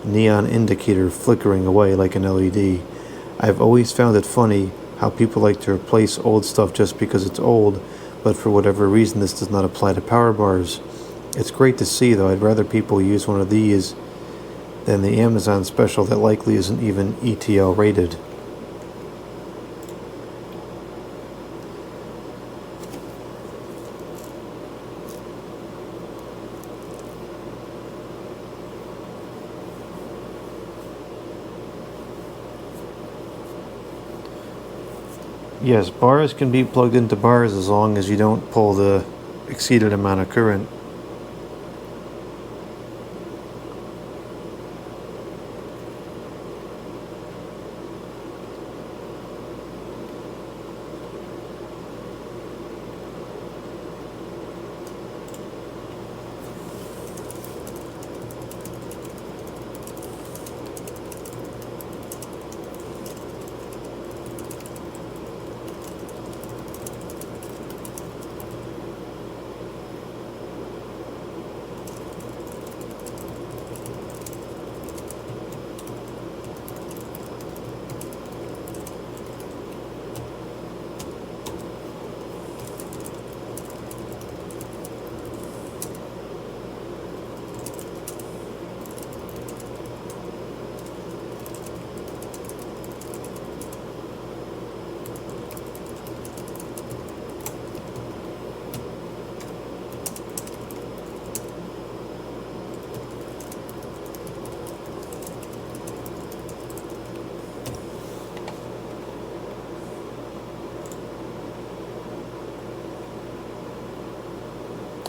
neon indicator flickering away like an LED. I've always found it funny how people like to replace old stuff just because it's old, but for whatever reason this does not apply to power bars. It's great to see, though. I'd rather people use one of these than the Amazon special that likely isn't even ETL rated. Yes, bars can be plugged into bars as long as you don't pull the exceeded amount of current.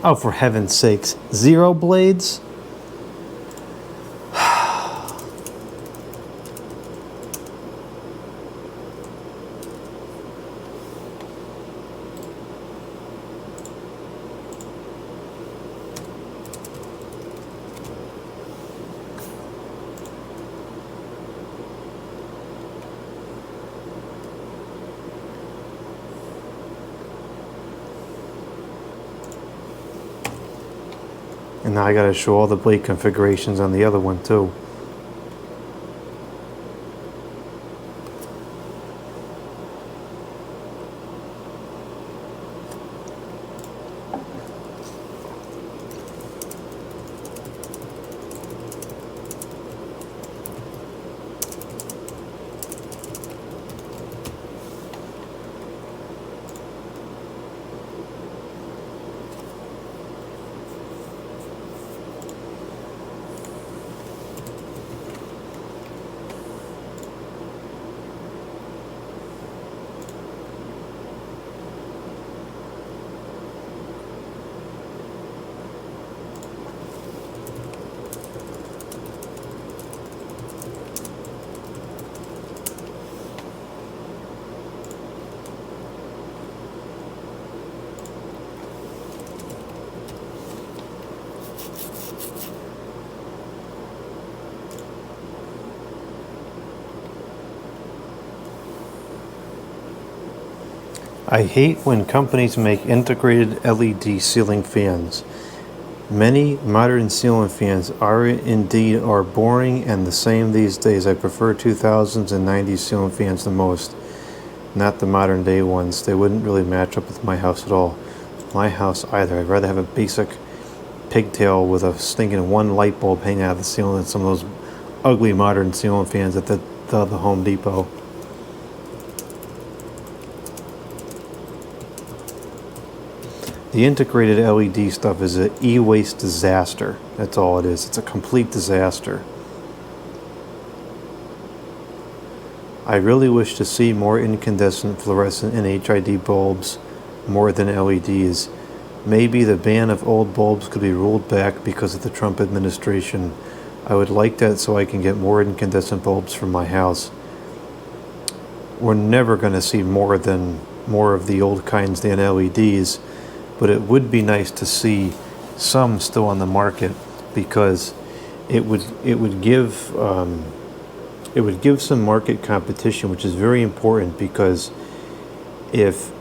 Oh, for heaven's sakes. 0 blades? And now I gotta show all the blade configurations on the other one too. I hate when companies make integrated LED ceiling fans. Many modern ceiling fans are boring and the same these days. I prefer 2000s and 90s ceiling fans the most, not the modern day ones. They wouldn't really match up with my house at all. My house either. I'd rather have a basic pigtail with a stinking one light bulb hanging out of the ceiling than some of those ugly modern ceiling fans at the Home Depot. The integrated LED stuff is an e-waste disaster. That's all it is. It's a complete disaster. I really wish to see more incandescent, fluorescent, and HID bulbs more than LEDs. Maybe the ban of old bulbs could be rolled back because of the Trump administration. I would like that so I can get more incandescent bulbs for my house. We're never going to see more of the old kinds than LEDs. But it would be nice to see some still on the market because it would give some market competition, which is very important because if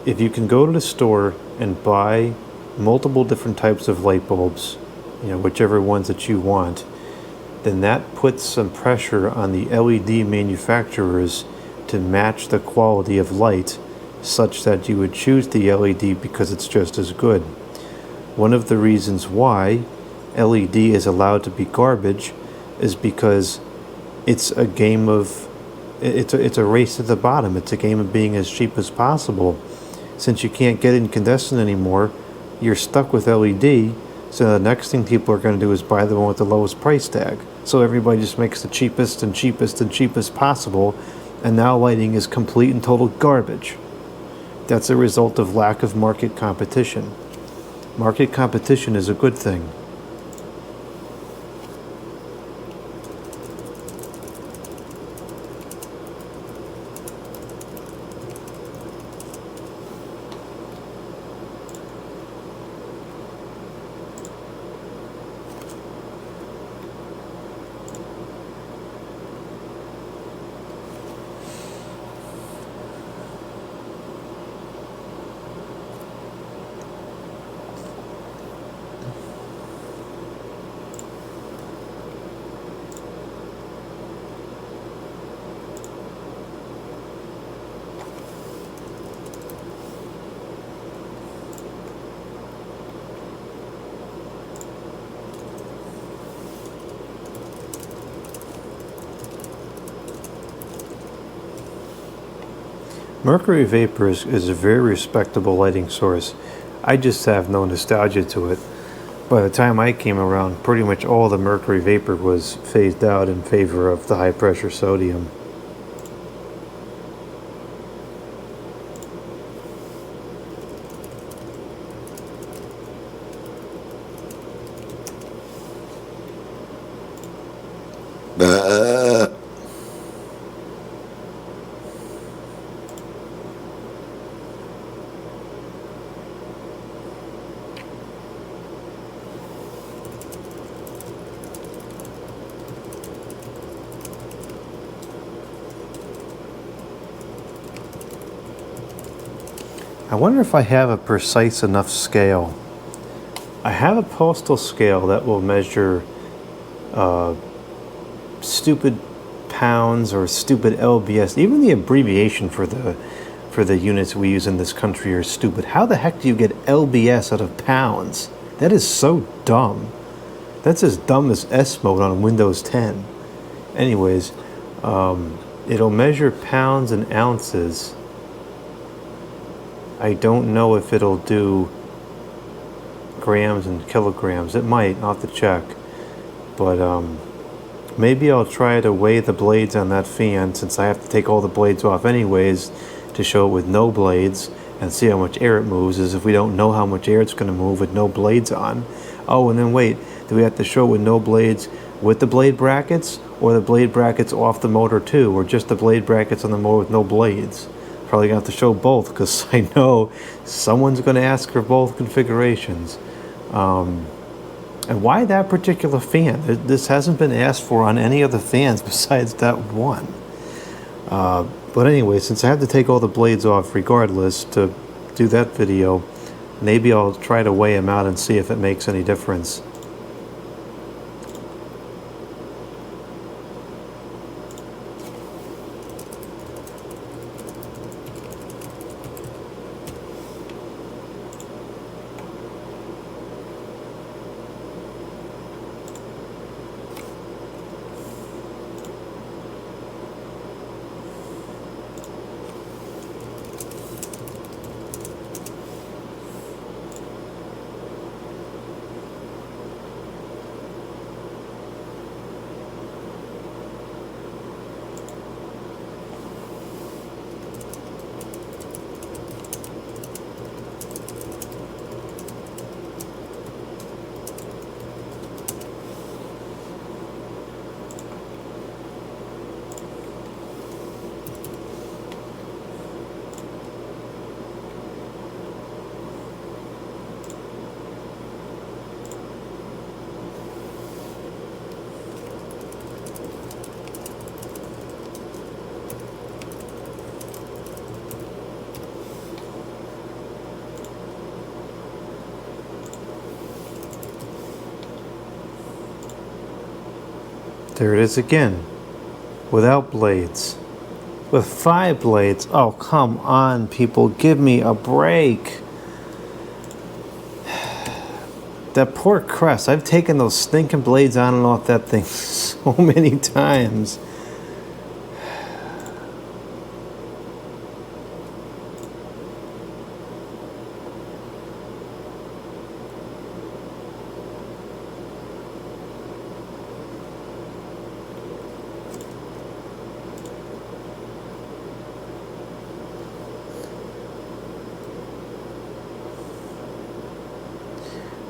you can go to the store and buy multiple different types of light bulbs, whichever ones that you want, then that puts some pressure on the LED manufacturers to match the quality of light such that you would choose the LED because it's just as good. One of the reasons why LED is allowed to be garbage is because it's a game of it's a race to the bottom. It's a game of being as cheap as possible. Since you can't get incandescent anymore, you're stuck with LED, so the next thing people are going to do is buy the one with the lowest price tag. So everybody just makes the cheapest and cheapest and cheapest possible, and now lighting is complete and total garbage. That's a result of lack of market competition. Market competition is a good thing. Mercury vapor is a very respectable lighting source. I just have no nostalgia to it. By the time I came around, pretty much all the mercury vapor was phased out in favor of the high pressure sodium. I wonder if I have a precise enough scale. I have a postal scale that will measure stupid pounds or stupid LBS. Even the abbreviation for the units we use in this country are stupid. How the heck do you get LBS out of pounds? That is so dumb. That's as dumb as S mode on Windows 10. Anyways, it'll measure pounds and ounces. I don't know if it'll do grams and kilograms. It might. I'll have to check. But maybe I'll try to weigh the blades on that fan, since I have to take all the blades off anyways, to show it with no blades and see how much air it moves, as if we don't know how much air it's going to move with no blades on. Oh, and then wait, do we have to show it with no blades with the blade brackets, or the blade brackets off the motor too, or just the blade brackets on the motor with no blades? Probably going to have to show both, because I know someone's going to ask for both configurations. And why that particular fan? This hasn't been asked for on any other fans besides that one. But anyway, since I have to take all the blades off regardless to do that video, maybe I'll try to weigh them out and see if it makes any difference. There it is again, without blades. With 5 blades, oh come on people, give me a break. That poor crest, I've taken those stinking blades on and off that thing so many times.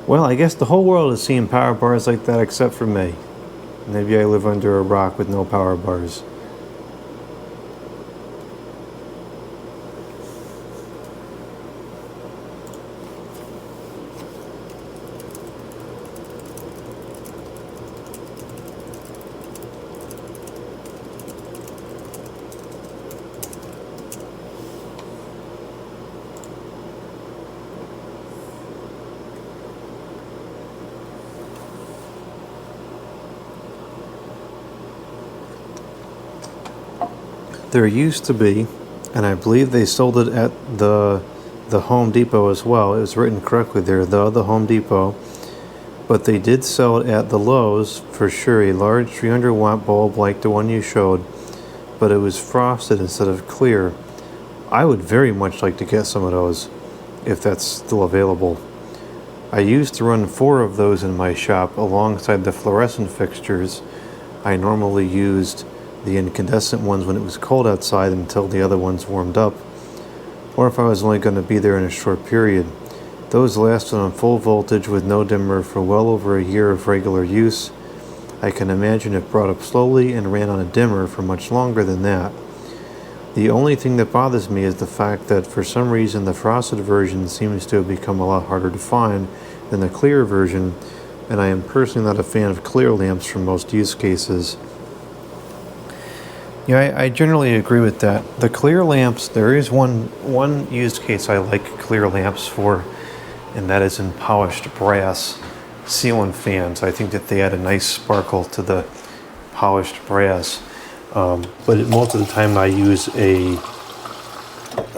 Well, I guess the whole world is seeing power bars like that except for me. Maybe I live under a rock with no power bars. There used to be, and I believe they sold it at the Home Depot as well. It was written correctly there, the Home Depot. But they did sell it at the Lowe's for sure, a large 300 watt bulb like the one you showed, but it was frosted instead of clear. I would very much like to get some of those, if that's still available. I used to run 4 of those in my shop alongside the fluorescent fixtures. I normally used the incandescent ones when it was cold outside until the other ones warmed up, or if I was only going to be there in a short period. Those lasted on full voltage with no dimmer for well over a year of regular use. I can imagine it brought up slowly and ran on a dimmer for much longer than that. The only thing that bothers me is the fact that for some reason the frosted version seems to have become a lot harder to find than the clear version, and I am personally not a fan of clear lamps for most use cases. Yeah, I generally agree with that. The clear lamps, there is one use case I like clear lamps for, and that is in polished brass ceiling fans. I think that they add a nice sparkle to the polished brass. But most of the time I use a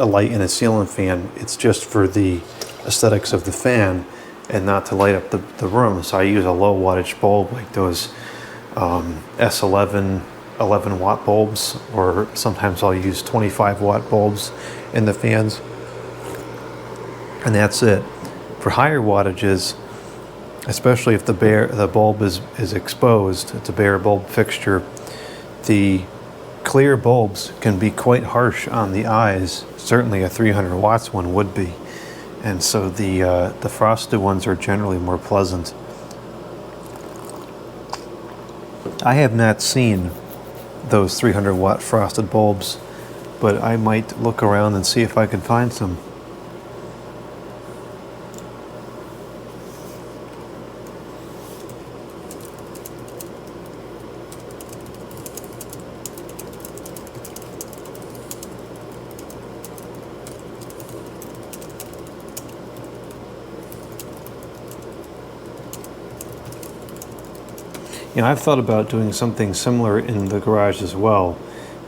light in a ceiling fan. It's just for the aesthetics of the fan and not to light up the room. So I use a low wattage bulb like those S11 11 watt bulbs, or sometimes I'll use 25 watt bulbs in the fans, and that's it. For higher wattages, especially if the bulb is exposed, it's a bare bulb fixture, the clear bulbs can be quite harsh on the eyes. Certainly a 300 watts one would be, and so the frosted ones are generally more pleasant. I have not seen those 300 watt frosted bulbs, but I might look around and see if I can find some. You know, I've thought about doing something similar in the garage as well,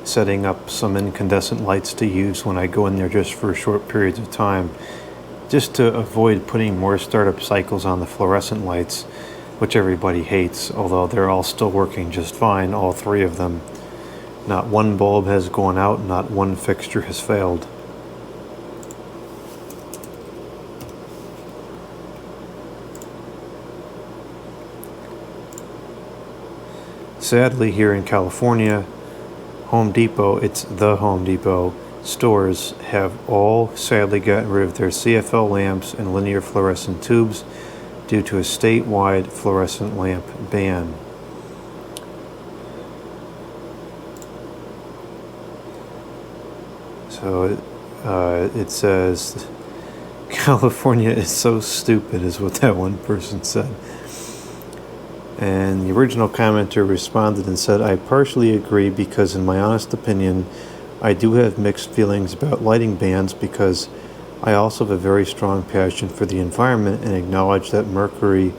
setting up some incandescent lights to use when I go in there just for short periods of time, just to avoid putting more startup cycles on the fluorescent lights, which everybody hates, although they're all still working just fine, all three of them. Not one bulb has gone out, not one fixture has failed. Sadly, here in California, Home Depot, it's the Home Depot, stores have all sadly gotten rid of their CFL lamps and linear fluorescent tubes due to a statewide fluorescent lamp ban. So it says, California is so stupid, is what that one person said. And the original commenter responded and said, I partially agree because in my honest opinion, I do have mixed feelings about lighting bans because I also have a very strong passion for the environment and acknowledge that mercury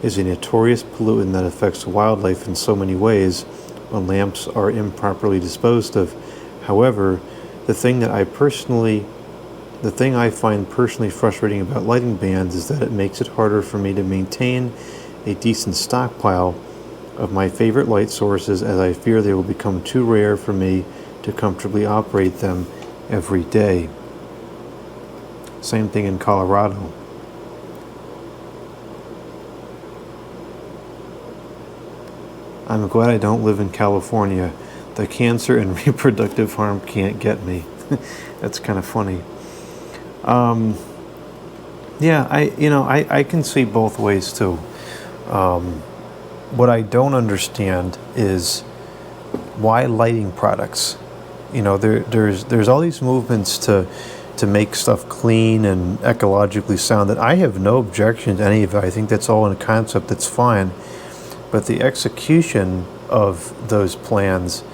is a notorious pollutant that affects wildlife in so many ways when lamps are improperly disposed of. However, the thing I find personally frustrating about lighting bans is that it makes it harder for me to maintain a decent stockpile of my favorite light sources, as I fear they will become too rare for me to comfortably operate them every day. Same thing in Colorado. I'm glad I don't live in California. The cancer and reproductive harm can't get me. That's kind of funny. Yeah, I can see both ways too. What I don't understand is why lighting products. You know, there's all these movements to make stuff clean and ecologically sound that I have no objection to any of it. I think that's all in a concept that's fine. But the execution of those plans,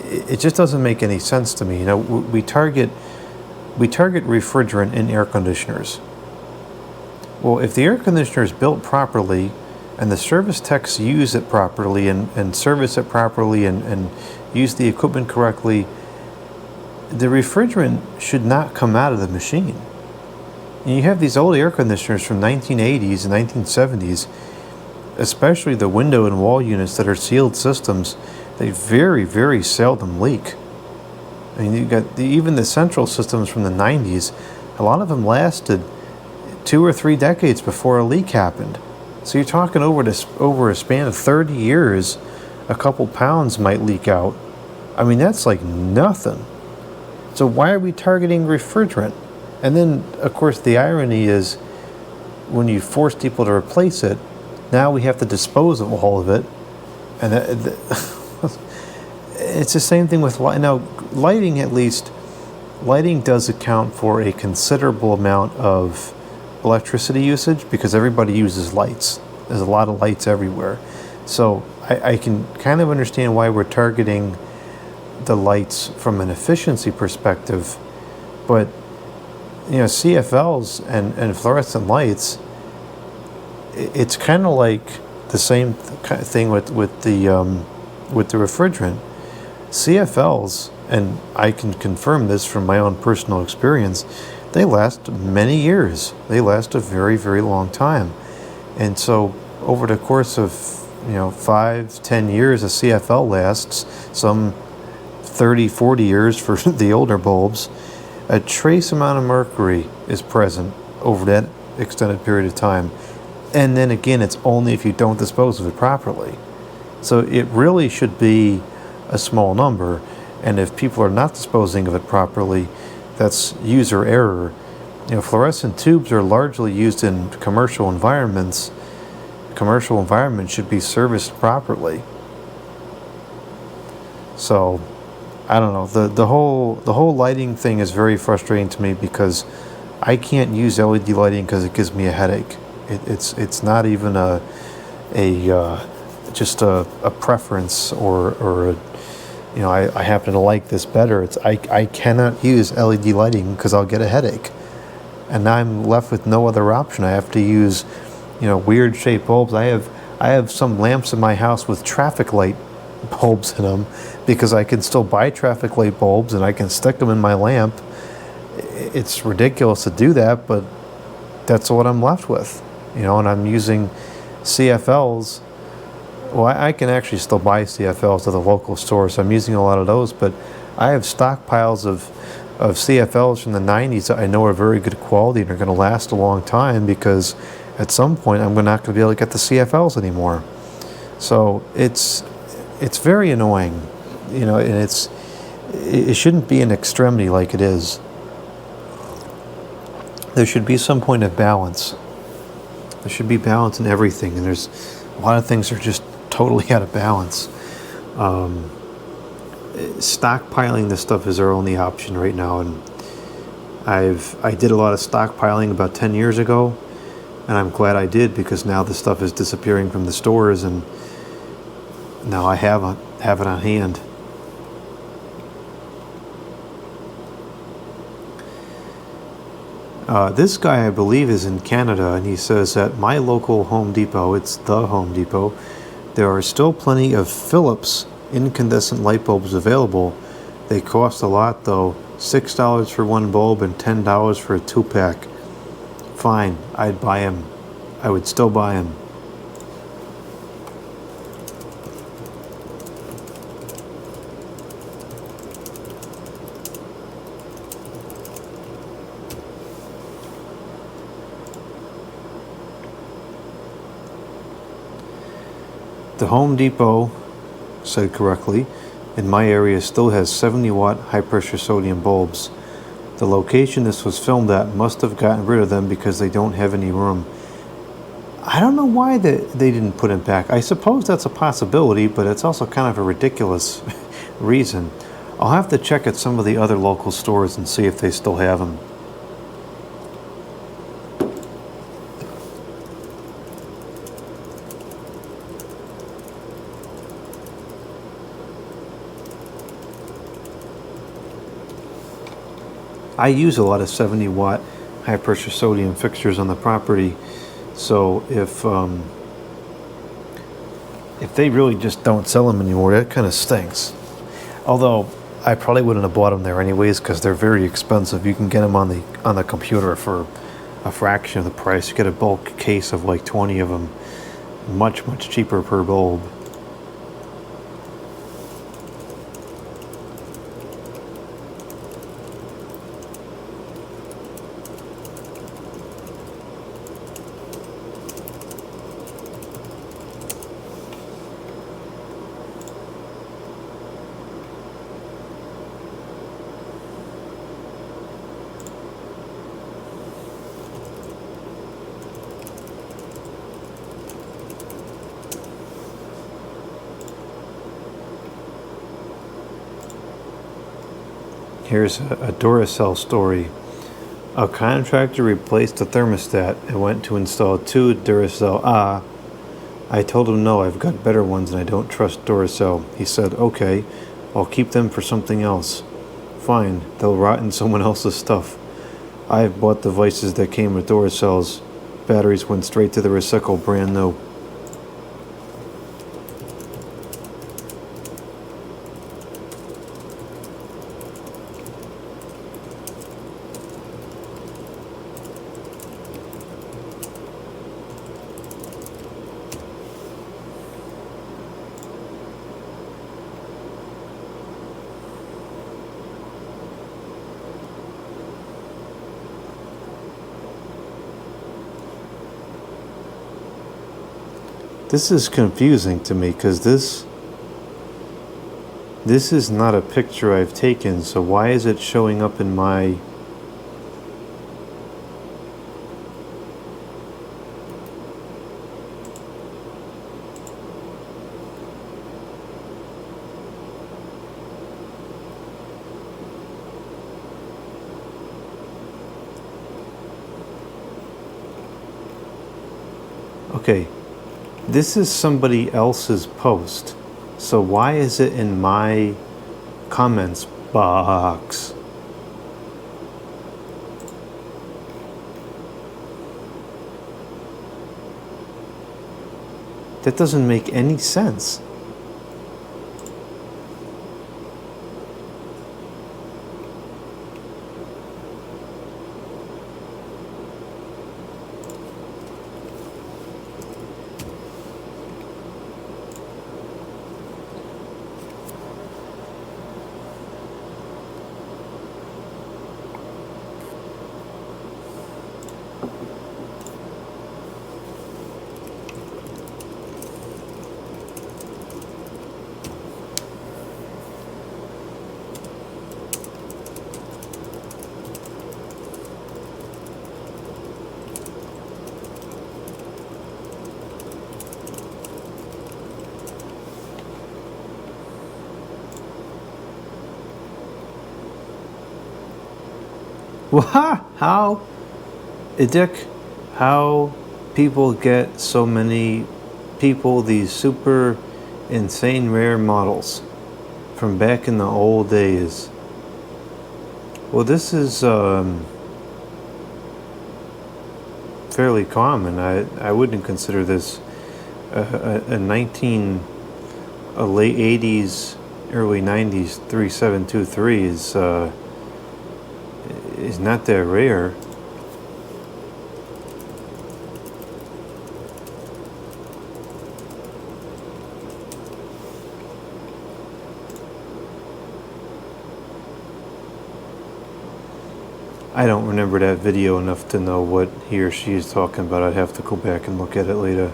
it just doesn't make any sense to me. You know, we target refrigerant in air conditioners. Well, if the air conditioner is built properly and the service techs use it properly and service it properly and use the equipment correctly, the refrigerant should not come out of the machine. And you have these old air conditioners from 1980s and 1970s, especially the window and wall units that are sealed systems, they very, very seldom leak. I mean, you got even the central systems from the 90s, a lot of them lasted 2 or 3 decades before a leak happened. So you're talking over a span of 30 years, a couple pounds might leak out. I mean, that's like nothing. So why are we targeting refrigerant? And then, of course, the irony is when you force people to replace it, now we have to dispose of all of it. And it's the same thing with light. Now, lighting, at least, lighting does account for a considerable amount of electricity usage because everybody uses lights. There's a lot of lights everywhere. So I can kind of understand why we're targeting the lights from an efficiency perspective, but CFLs and fluorescent lights, it's kind of like the same thing with the refrigerant. CFLs, and I can confirm this from my own personal experience, they last many years. They last a very, very long time. And so over the course of 5-10 years, a CFL lasts, some 30-40 years for the older bulbs. A trace amount of mercury is present over that extended period of time. And then again, it's only if you don't dispose of it properly. So it really should be a small number. And if people are not disposing of it properly, that's user error. Fluorescent tubes are largely used in commercial environments. Commercial environments should be serviced properly. So I don't know. The whole lighting thing is very frustrating to me because I can't use LED lighting because it gives me a headache. It's not even just a preference or I happen to like this better. I cannot use LED lighting because I'll get a headache, and now I'm left with no other option. I have to use weird shaped bulbs. I have some lamps in my house with traffic light bulbs in them because I can still buy traffic light bulbs and I can stick them in my lamp. It's ridiculous to do that, but that's what I'm left with. And I'm using CFLs. Well, I can actually still buy CFLs at the local store, so I'm using a lot of those, but I have stockpiles of CFLs from the 90s that I know are very good quality and are going to last a long time because at some point I'm not going to be able to get the CFLs anymore. So it's very annoying, and it shouldn't be an extremity like it is. There should be some point of balance. There should be balance in everything, and there's a lot of things that are just totally out of balance. Stockpiling this stuff is our only option right now, and I did a lot of stockpiling about 10 years ago, and I'm glad I did because now the stuff is disappearing from the stores, and now I have it on hand. This guy, I believe, is in Canada, and he says at my local Home Depot, it's the Home Depot, there are still plenty of Philips incandescent light bulbs available. They cost a lot, though. $6 for one bulb and $10 for a 2-pack. Fine, I'd buy them. I would still buy them. The Home Depot said correctly, in my area still has 70-watt high-pressure sodium bulbs. The location this was filmed at must have gotten rid of them because they don't have any room. I don't know why they didn't put them back. I suppose that's a possibility, but it's also kind of a ridiculous reason. I'll have to check at some of the other local stores and see if they still have them. I use a lot of 70-watt high-pressure sodium fixtures on the property, so if they really just don't sell them anymore, that kind of stinks. Although I probably wouldn't have bought them there anyways because they're very expensive. You can get them on the computer for a fraction of the price. You get a bulk case of like 20 of them, much cheaper per bulb. Here's a Duracell story. A contractor replaced the thermostat and went to install 2 Duracell. I told him no, I've got better ones and I don't trust Duracell. He said, okay, I'll keep them for something else. Fine, they'll rot in someone else's stuff. I've bought devices that came with door cells. Batteries went straight to the recycle, brand new. This is confusing to me because this is not a picture I've taken, so why is it showing up in my... Okay. This is somebody else's post, so why is it in my comments box? That doesn't make any sense. How, Dick, how people get so many people these super insane rare models from back in the old days? Well, this is fairly common. I wouldn't consider this a late 80s, early 90s 3723 is not that rare. I don't remember that video enough to know what he or she is talking about. I'd have to go back and look at it later.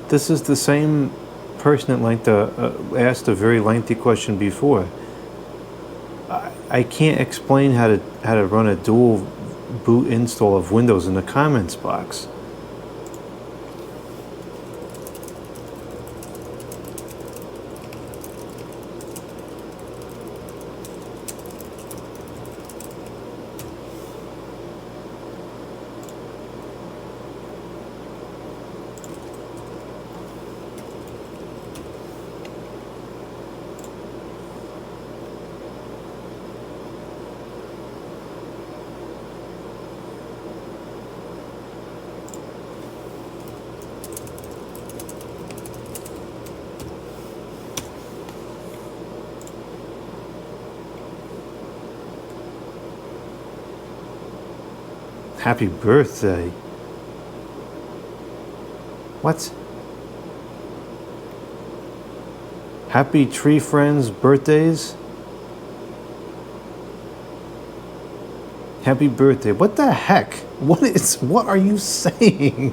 This is the same person that asked a very lengthy question before. I can't explain how to run a dual boot install of Windows in the comments box. Happy birthday. What? Happy tree friends' birthdays? Happy birthday. What the heck? What are you saying?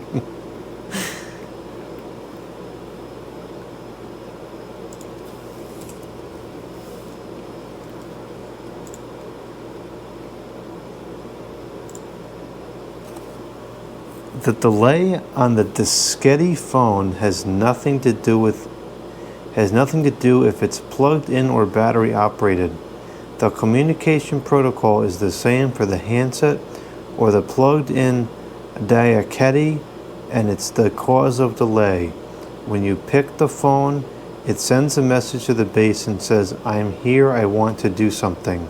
The delay on the diskette phone has nothing to do if it's plugged in or battery operated. The communication protocol is the same for the handset or the plugged in diskette, and it's the cause of delay. When you pick the phone, it sends a message to the base and says, "I'm here, I want to do something."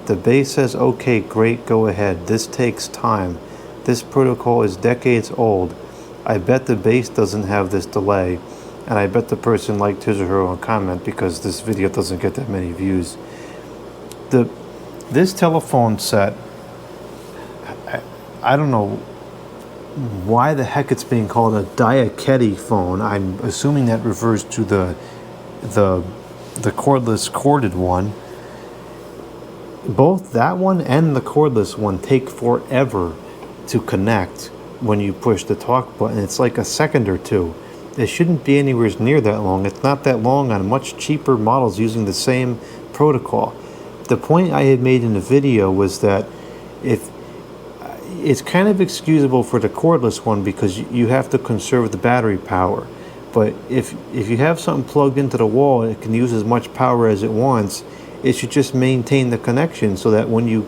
The base says, "Okay, great, go ahead." This takes time. This protocol is decades old. I bet the base doesn't have this delay, and I bet the person liked his or her own comment because this video doesn't get that many views. This telephone set, I don't know why the heck it's being called a diskette phone. I'm assuming that refers to the cordless corded one. Both that one and the cordless one take forever to connect when you push the talk button. It's like a second or two. It shouldn't be anywhere near that long. It's not that long on much cheaper models using the same protocol. The point I had made in the video was that if it's kind of excusable for the cordless one because you have to conserve the battery power. But if you have something plugged into the wall, it can use as much power as it wants. It should just maintain the connection so that when you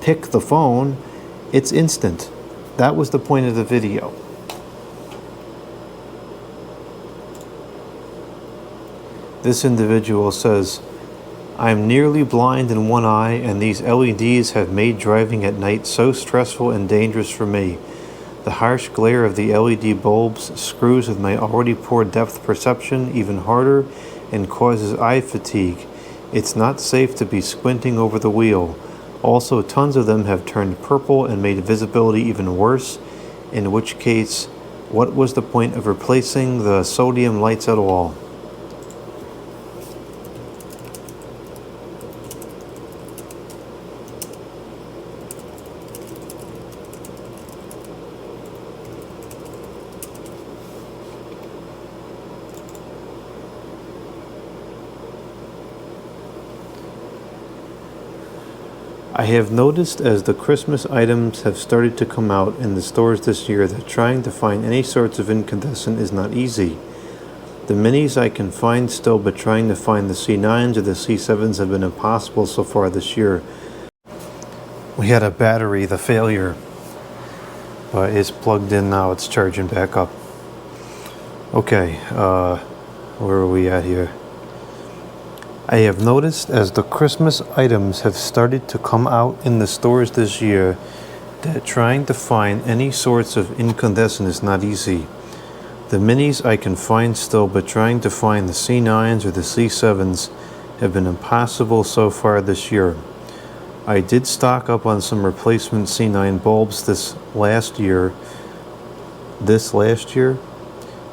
pick the phone, it's instant. That was the point of the video. This individual says, "I'm nearly blind in one eye, and these LEDs have made driving at night so stressful and dangerous for me. The harsh glare of the LED bulbs screws with my already poor depth perception even harder and causes eye fatigue. It's not safe to be squinting over the wheel. Also, tons of them have turned purple and made visibility even worse, in which case, what was the point of replacing the sodium lights at all?" I have noticed as the Christmas items have started to come out in the stores this year that trying to find any sorts of incandescent is not easy. The minis I can find still, but trying to find the C9s or the C7s have been impossible so far this year. We had a battery, the failure, but it's plugged in now, it's charging back up. Okay, where are we at here? I have noticed as the Christmas items have started to come out in the stores this year that trying to find any sorts of incandescent is not easy. The minis I can find still, but trying to find the C9s or the C7s have been impossible so far this year. I did stock up on some replacement C9 bulbs this last year,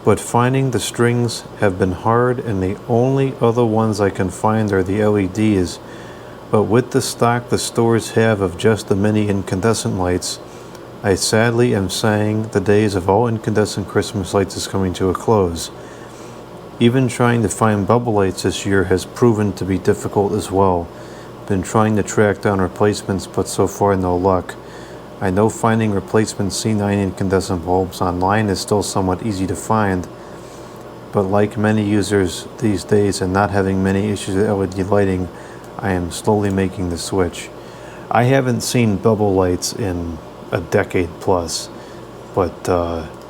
but finding the strings have been hard, and the only other ones I can find are the LEDs. But with the stock the stores have of just the mini incandescent lights, I sadly am saying the days of all incandescent Christmas lights is coming to a close. Even trying to find bubble lights this year has proven to be difficult as well. Been trying to track down replacements, but so far no luck. I know finding replacement C9 incandescent bulbs online is still somewhat easy to find, but like many users these days and not having many issues with LED lighting, I am slowly making the switch. I haven't seen bubble lights in a decade plus, but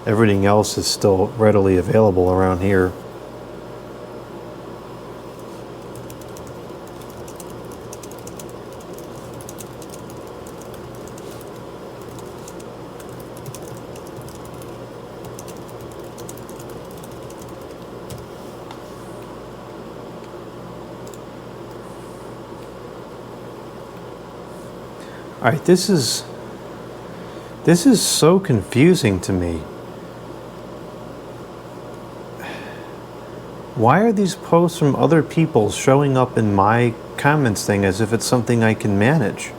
everything else is still readily available around here. All right, this is so confusing to me. Why are these posts from other people showing up in my comments thing as if it's something I can manage?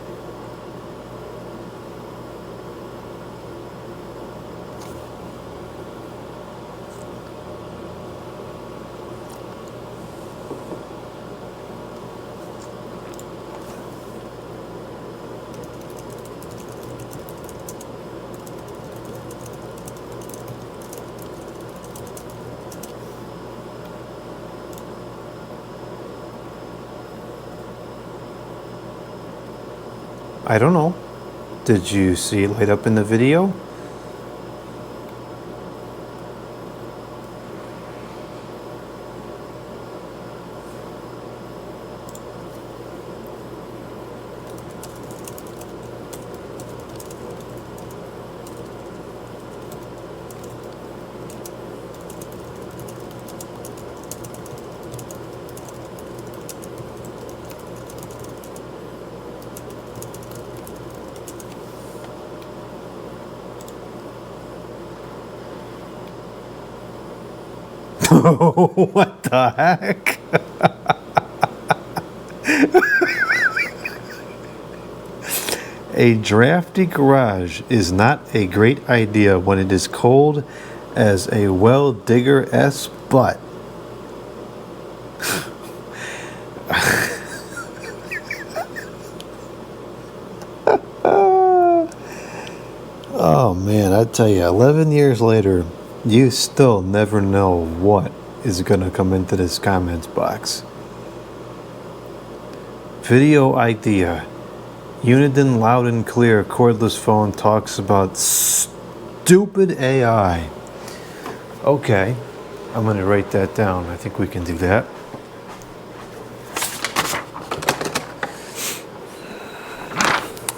I don't know. Did you see it light up in the video? What the heck? A drafty garage is not a great idea when it is cold as a well digger-esque butt. Oh man, I tell you, 11 years later, you still never know what is going to come into this comments box. Video idea. Uniden loud and clear cordless phone talks about stupid AI. Okay, I'm going to write that down. I think we can do that.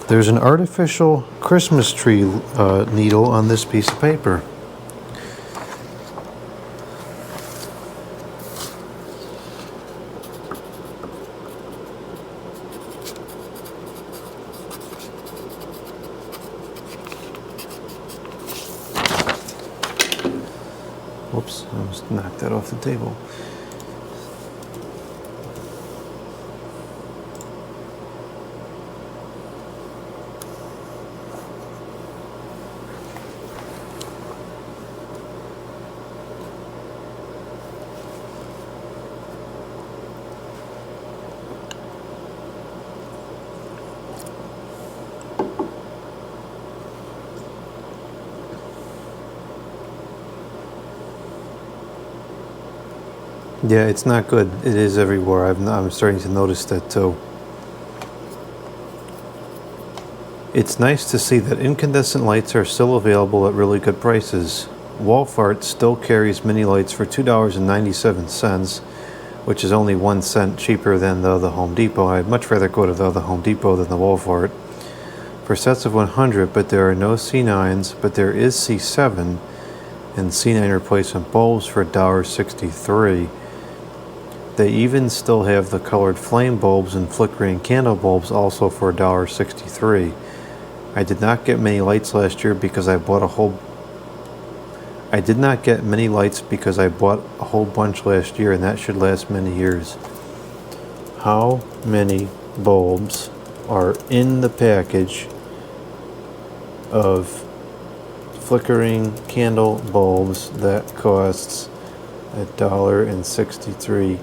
There's an artificial Christmas tree needle on this piece of paper. Whoops, I almost knocked that off the table. Yeah, it's not good. It is everywhere. I'm starting to notice that too. It's nice to see that incandescent lights are still available at really good prices. Walmart still carries mini lights for $2.97, which is only 1 cent cheaper than the other Home Depot. I'd much rather go to the other Home Depot than the Walmart. For sets of 100, but there are no C9s, but there is C7 and C9 replacement bulbs for $1.63. They even still have the colored flame bulbs and flickering candle bulbs also for $1.63. I did not get many lights last year because I bought a whole bunch last year, and that should last many years. How many bulbs are in the package of flickering candle bulbs that costs $1.63?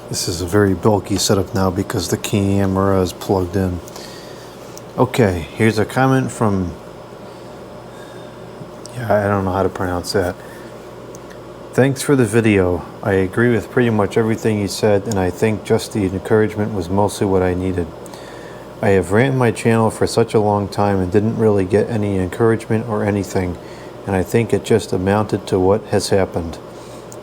This is a very bulky setup now because the camera is plugged in. Okay, here's a comment from, I don't know how to pronounce that. Thanks for the video. I agree with pretty much everything you said, and I think just the encouragement was mostly what I needed. I have ran my channel for such a long time and didn't really get any encouragement or anything, and I think it just amounted to what has happened.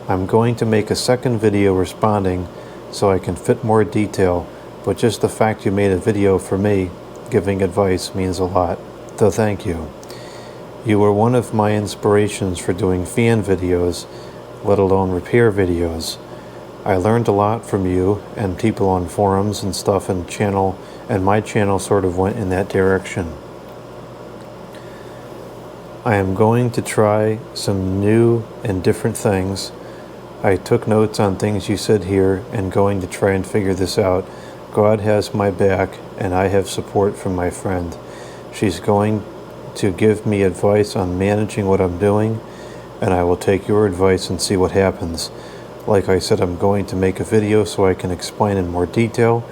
I'm going to make a second video responding so I can fit more detail, but just the fact you made a video for me giving advice means a lot, so thank you. You were one of my inspirations for doing fan videos, let alone repair videos. I learned a lot from you and people on forums and stuff and channel and my channel sort of went in that direction. I am going to try some new and different things. I took notes on things you said here and going to try and figure this out. God has my back and I have support from my friend. She's going to give me advice on managing what I'm doing, and I will take your advice and see what happens. Like I said, I'm going to make a video so I can explain in more detail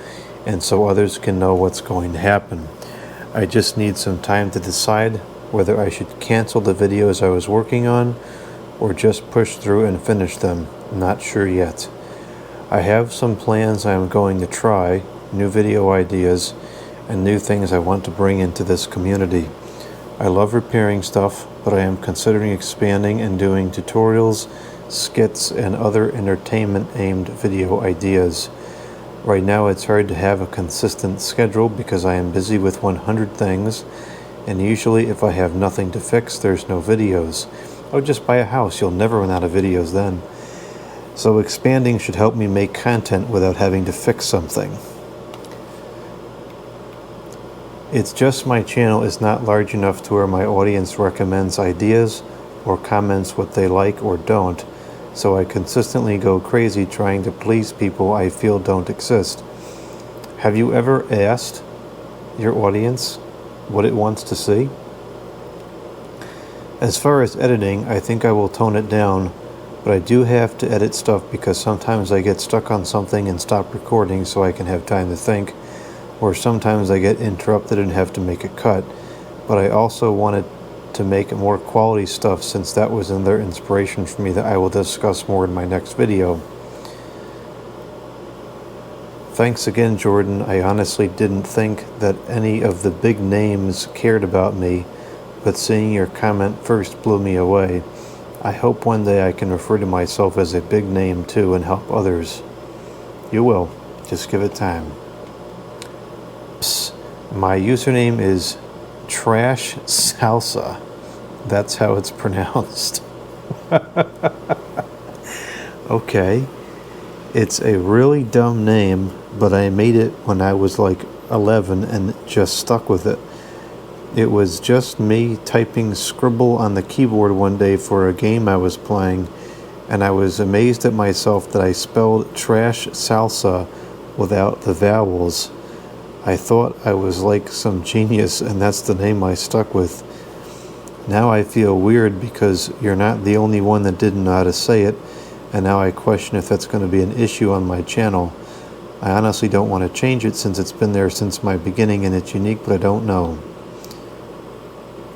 and so others can know what's going to happen. I just need some time to decide whether I should cancel the videos I was working on or just push through and finish them. Not sure yet. I have some plans I am going to try, new video ideas, and new things I want to bring into this community. I love repairing stuff, but I am considering expanding and doing tutorials, skits, and other entertainment-aimed video ideas. Right now it's hard to have a consistent schedule because I am busy with 100 things, and usually if I have nothing to fix, there's no videos. Oh, just buy a house, you'll never run out of videos then. So expanding should help me make content without having to fix something. It's just my channel is not large enough to where my audience recommends ideas or comments what they like or don't, so I consistently go crazy trying to please people I feel don't exist. Have you ever asked your audience what it wants to see? As far as editing, I think I will tone it down, but I do have to edit stuff because sometimes I get stuck on something and stop recording so I can have time to think, or sometimes I get interrupted and have to make a cut. But I also wanted to make more quality stuff since that was another inspiration for me that I will discuss more in my next video. Thanks again, Jordan. I honestly didn't think that any of the big names cared about me, but seeing your comment first blew me away. I hope one day I can refer to myself as a big name too and help others. You will. Just give it time. My username is Trash Salsa. That's how it's pronounced. Okay. It's a really dumb name, but I made it when I was like 11 and just stuck with it. It was just me typing scribble on the keyboard one day for a game I was playing, and I was amazed at myself that I spelled Trash Salsa without the vowels. I thought I was like some genius, and that's the name I stuck with. Now I feel weird because you're not the only one that didn't know how to say it, and now I question if that's going to be an issue on my channel. I honestly don't want to change it since it's been there since my beginning and it's unique, but I don't know.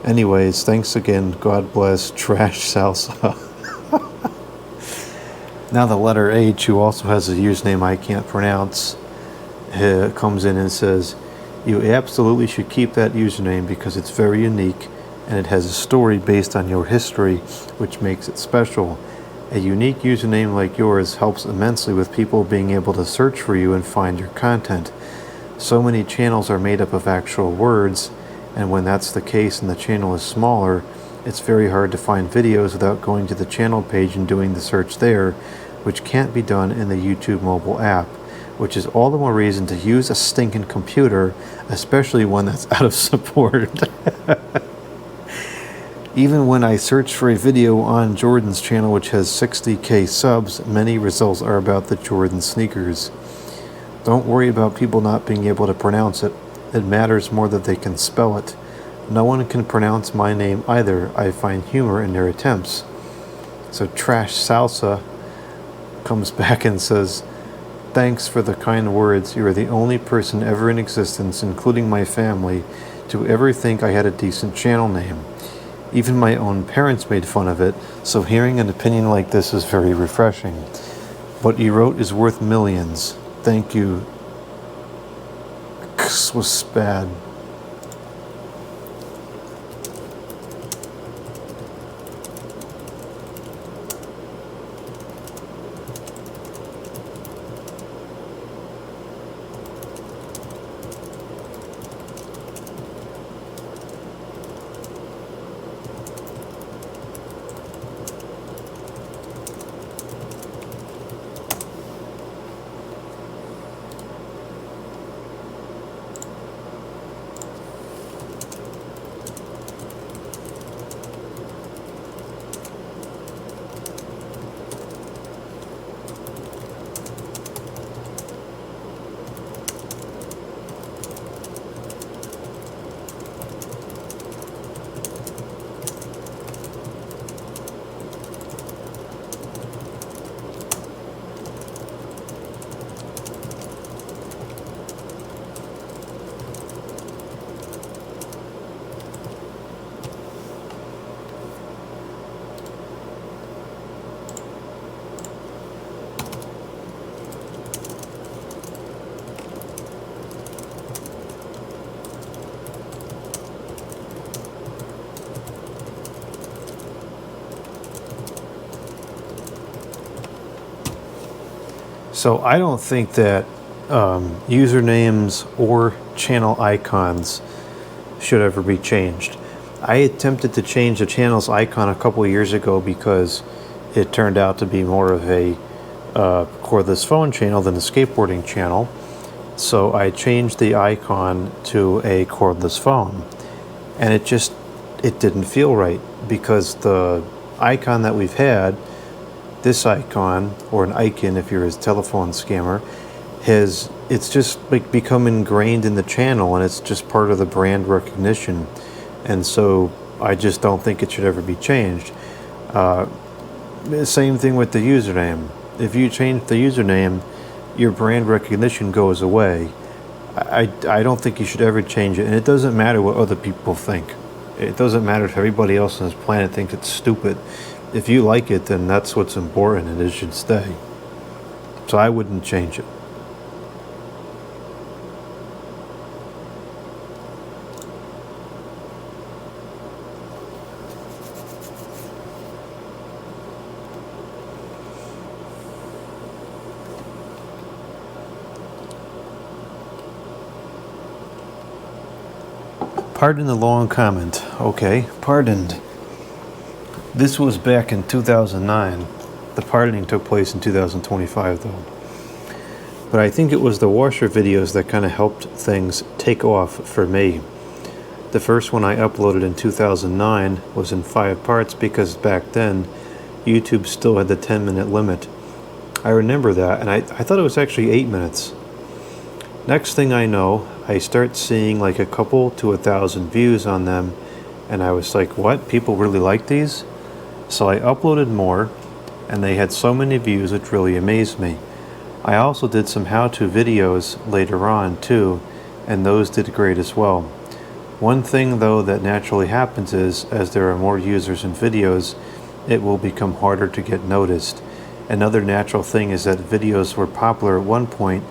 Anyways, thanks again. God bless. Trash Salsa. Now the letter H, who also has a username I can't pronounce, comes in and says, you absolutely should keep that username because it's very unique and it has a story based on your history, which makes it special. A unique username like yours helps immensely with people being able to search for you and find your content. So many channels are made up of actual words, and when that's the case and the channel is smaller, it's very hard to find videos without going to the channel page and doing the search there, which can't be done in the YouTube mobile app, which is all the more reason to use a stinking computer, especially one that's out of support. Even when I search for a video on Jordan's channel, which has 60K subs, many results are about the Jordan sneakers. Don't worry about people not being able to pronounce it. It matters more that they can spell it. No one can pronounce my name either. I find humor in their attempts. So Trash Salsa comes back and says, thanks for the kind words. You are the only person ever in existence, including my family, to ever think I had a decent channel name. Even my own parents made fun of it, so hearing an opinion like this is very refreshing. What you wrote is worth millions. Thank you. This was bad. So I don't think that usernames or channel icons should ever be changed. I attempted to change the channel's icon a couple of years ago because it turned out to be more of a cordless phone channel than a skateboarding channel. So I changed the icon to a cordless phone, and it didn't feel right, because the icon that we've had, this icon, or an icon if you're a telephone scammer, it's just like become ingrained in the channel, and it's just part of the brand recognition. And so I just don't think it should ever be changed. Same thing with the username. If you change the username, your brand recognition goes away. I don't think you should ever change it, and it doesn't matter what other people think. It doesn't matter if everybody else on this planet thinks it's stupid. If you like it, then that's what's important, and it should stay. So I wouldn't change it. Pardon the long comment. Okay, pardoned. This was back in 2009. The pardoning took place in 2025 though. But I think it was the washer videos that kind of helped things take off for me. The first one I uploaded in 2009 was in 5 parts because back then YouTube still had the 10-minute limit. I remember that, and I thought it was actually 8 minutes. Next thing I know, I start seeing like a couple to 1,000 views on them, and I was like, what? People really like these? So I uploaded more, and they had so many views, which really amazed me. I also did some how-to videos later on too, and those did great as well. One thing though that naturally happens is, as there are more users and videos, it will become harder to get noticed. Another natural thing is that videos were popular at one point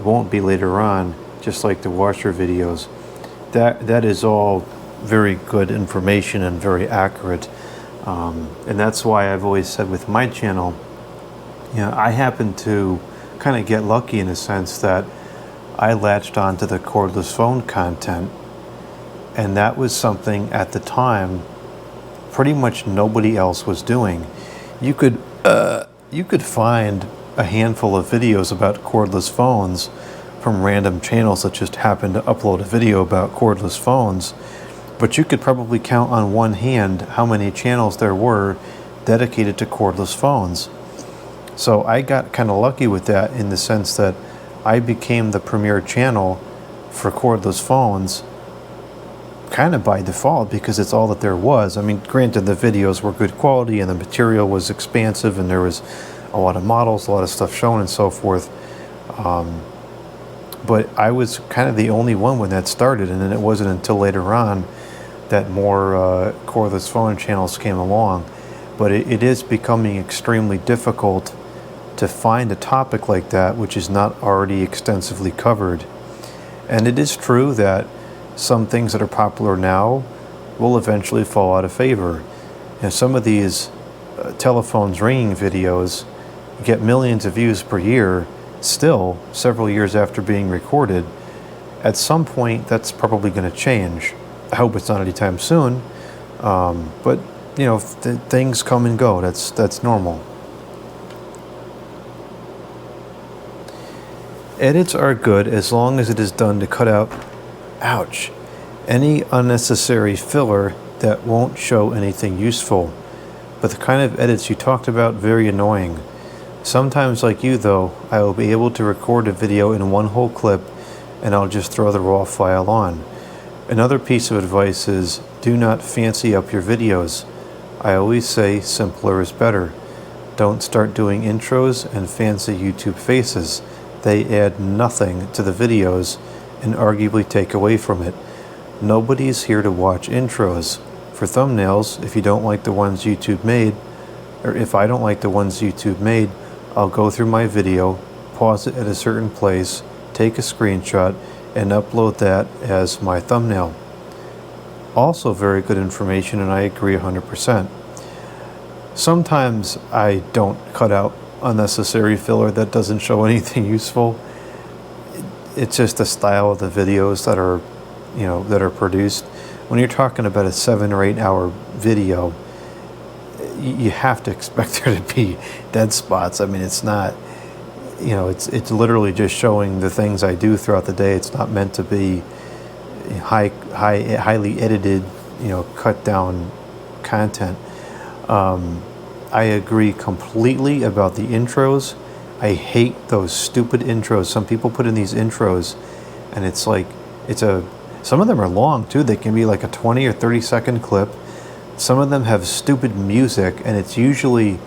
won't be later on, just like the washer videos. That is all very good information and very accurate. And that's why I've always said with my channel, you know, I happen to kind of get lucky in a sense that I latched onto the cordless phone content, and that was something at the time pretty much nobody else was doing. You could find a handful of videos about cordless phones from random channels that just happened to upload a video about cordless phones, but you could probably count on one hand how many channels there were dedicated to cordless phones. So I got kind of lucky with that in the sense that I became the premier channel for cordless phones kind of by default, because it's all that there was. I mean, granted, the videos were good quality and the material was expansive and there was a lot of models, a lot of stuff shown and so forth. But I was kind of the only one when that started, and then it wasn't until later on that more cordless phone channels came along. But it is becoming extremely difficult to find a topic like that which is not already extensively covered. And it is true that some things that are popular now will eventually fall out of favor. And some of these telephones ringing videos get millions of views per year, still several years after being recorded. At some point that's probably going to change. I hope it's not anytime soon, but you know, things come and go. That's normal. Edits are good as long as it is done to cut out, ouch, any unnecessary filler that won't show anything useful. But the kind of edits you talked about, very annoying. Sometimes, like you though, I will be able to record a video in one whole clip and I'll just throw the raw file on. Another piece of advice is, do not fancy up your videos. I always say simpler is better. Don't start doing intros and fancy YouTube faces. They add nothing to the videos and arguably take away from it. Nobody's here to watch intros. For thumbnails, if you don't like the ones YouTube made, or if I don't like the ones YouTube made, I'll go through my video, pause it at a certain place, take a screenshot, and upload that as my thumbnail. Also very good information, and I agree 100%. Sometimes I don't cut out unnecessary filler that doesn't show anything useful. It's just the style of the videos that are, that are produced. When you're talking about a 7 or 8 hour video, you have to expect there to be dead spots. I mean, it's not, it's literally just showing the things I do throughout the day. It's not meant to be highly edited, cut down content. I agree completely about the intros. I hate those stupid intros. Some people put in these intros, and it's like, some of them are long too. They can be like a 20 or 30-second clip. Some of them have stupid music, and it's usually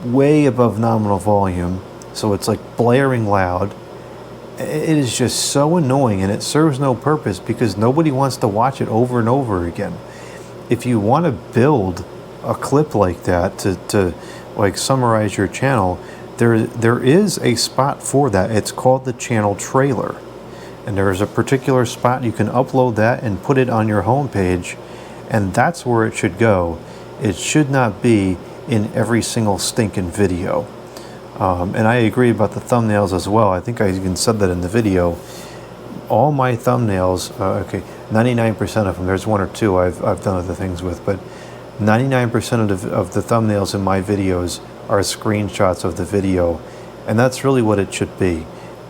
way above nominal volume, so it's like blaring loud. It is just so annoying, and it serves no purpose because nobody wants to watch it over and over again. If you want to build a clip like that to like summarize your channel, there is a spot for that. It's called the channel trailer, and there is a particular spot you can upload that and put it on your home page, and that's where it should go. It should not be in every single stinking video. And I agree about the thumbnails as well. I think I even said that in the video. All my thumbnails, 99% of them, there's one or two I've done other things with, but 99% of the thumbnails in my videos are screenshots of the video, and that's really what it should be.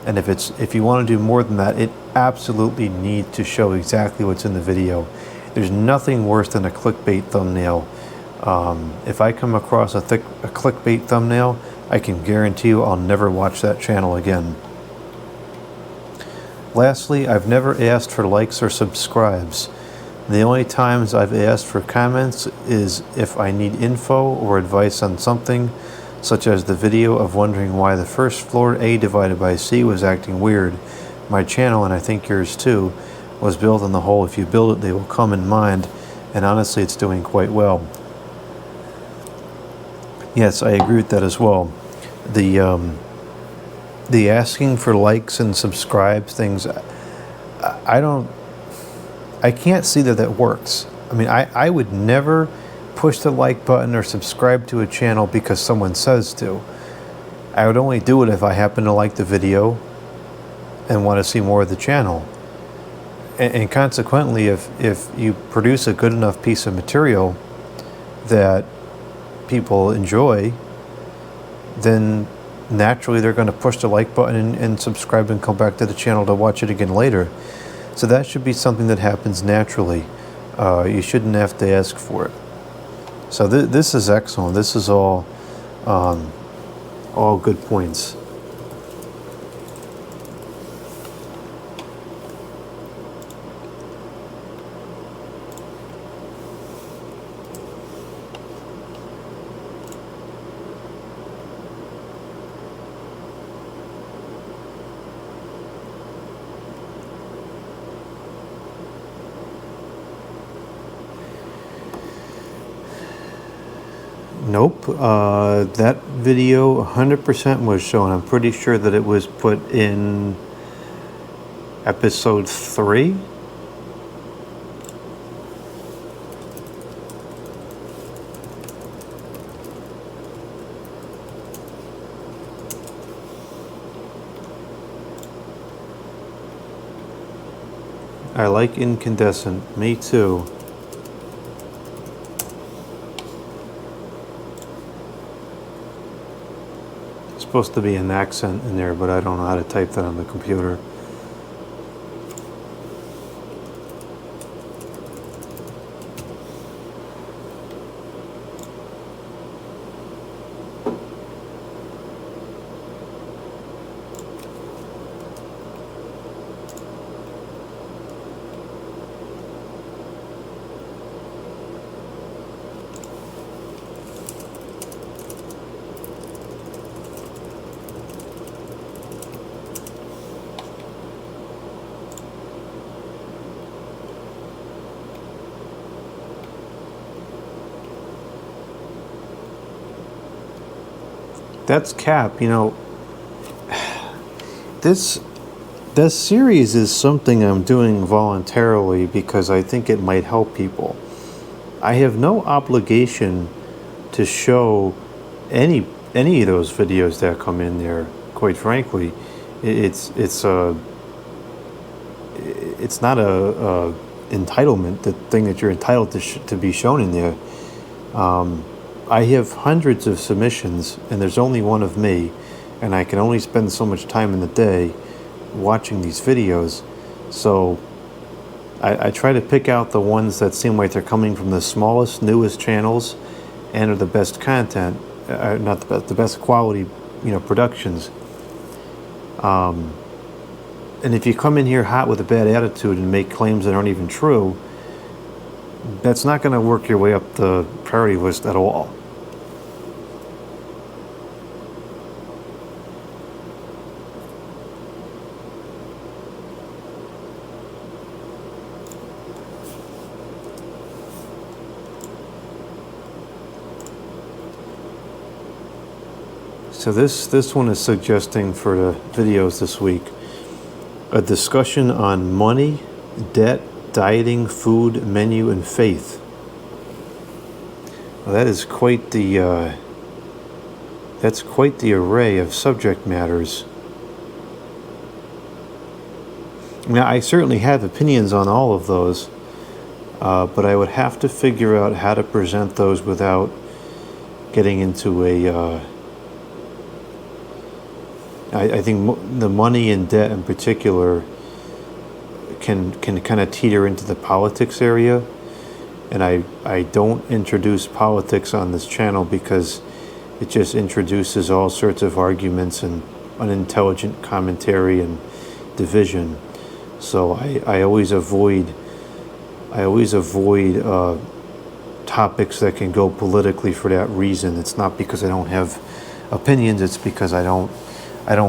And if you want to do more than that, it absolutely needs to show exactly what's in the video. There's nothing worse than a clickbait thumbnail. If I come across a clickbait thumbnail, I can guarantee you I'll never watch that channel again. Lastly, I've never asked for likes or subscribes. The only times I've asked for comments is if I need info or advice on something, such as the video of wondering why the first floor A divided by C was acting weird. My channel, and I think yours too, was built on the whole if you build it they will come in mind, and honestly it's doing quite well. Yes, I agree with that as well. The asking for likes and subscribes things, I can't see that works. I mean, I would never push the like button or subscribe to a channel because someone says to. I would only do it if I happen to like the video and want to see more of the channel. And consequently, if you produce a good enough piece of material that people enjoy, then naturally they're going to push the like button and subscribe and come back to the channel to watch it again later. So that should be something that happens naturally. You shouldn't have to ask for it. So this is excellent. This is all good points. Nope, that video 100% was shown. I'm pretty sure that it was put in episode 3. I like Incandescent. Me too. Supposed to be an accent in there, but I don't know how to type that on the computer. That's cap, this series is something I'm doing voluntarily because I think it might help people. I have no obligation to show any any of those videos that come in there, quite frankly, it's not a entitlement, the thing that you're entitled to be shown in there. I have hundreds of submissions, and there's only one of me, and I can only spend so much time in the day watching these videos. So I try to pick out the ones that seem like they're coming from the smallest, newest channels and are the best content, not the best quality, productions. And if you come in here hot with a bad attitude and make claims that aren't even true, that's not going to work your way up the priority list at all. So this one is suggesting for the videos this week a discussion on money, debt, dieting, food, menu, and faith. Well, that is quite the that's quite the array of subject matters. Now, I certainly have opinions on all of those, but I would have to figure out how to present those without getting into a I think the money and debt in particular can kind of teeter into the politics area, and I don't introduce politics on this channel because it just introduces all sorts of arguments and unintelligent commentary and division. So I always avoid topics that can go politically for that reason. It's not because I don't have opinions, it's because I don't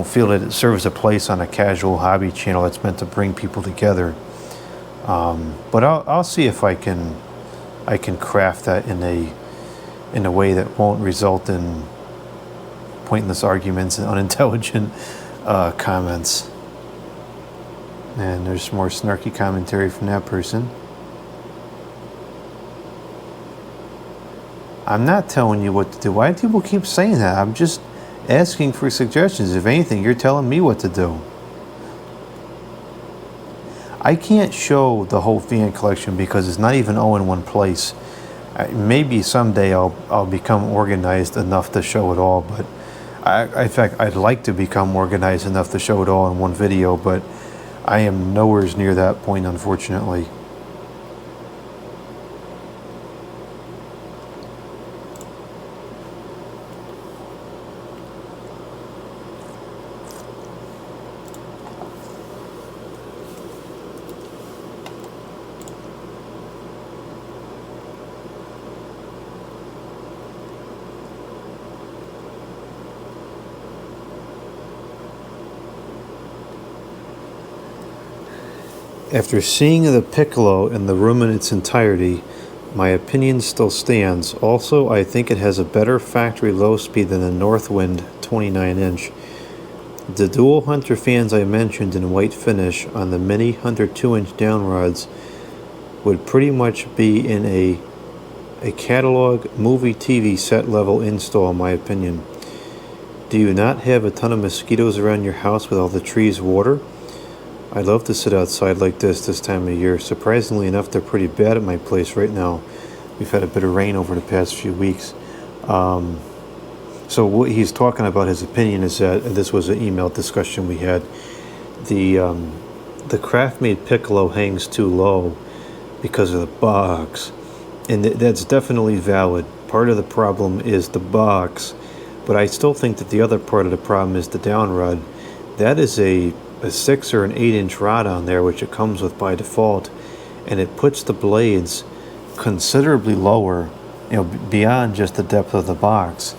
feel that it serves a place on a casual hobby channel that's meant to bring people together. But I'll see if I can craft that in a way that won't result in pointless arguments and unintelligent comments. And there's more snarky commentary from that person. I'm not telling you what to do. Why do people keep saying that? I'm just asking for suggestions. If anything, you're telling me what to do. I can't show the whole fan collection because it's not even all in one place. Maybe someday I'll become organized enough to show it all, but in fact, I'd like to become organized enough to show it all in one video, but I am nowhere near that point, unfortunately. After seeing the Piccolo in the room in its entirety, my opinion still stands. Also, I think it has a better factory low speed than the Northwind 29-inch. The dual Hunter fans I mentioned in white finish on the mini Hunter 2-inch down rods would pretty much be in a catalog movie TV set level install, in my opinion. Do you not have a ton of mosquitoes around your house with all the trees water? I'd love to sit outside like this time of year. Surprisingly enough, they're pretty bad at my place right now. We've had a bit of rain over the past few weeks. So what he's talking about, his opinion is that, and this was an email discussion we had, the craft-made Piccolo hangs too low because of the box. And that's definitely valid. Part of the problem is the box, but I still think that the other part of the problem is the down rod. That is a 6 or an 8-inch rod on there, which it comes with by default, and it puts the blades considerably lower, beyond just the depth of the box,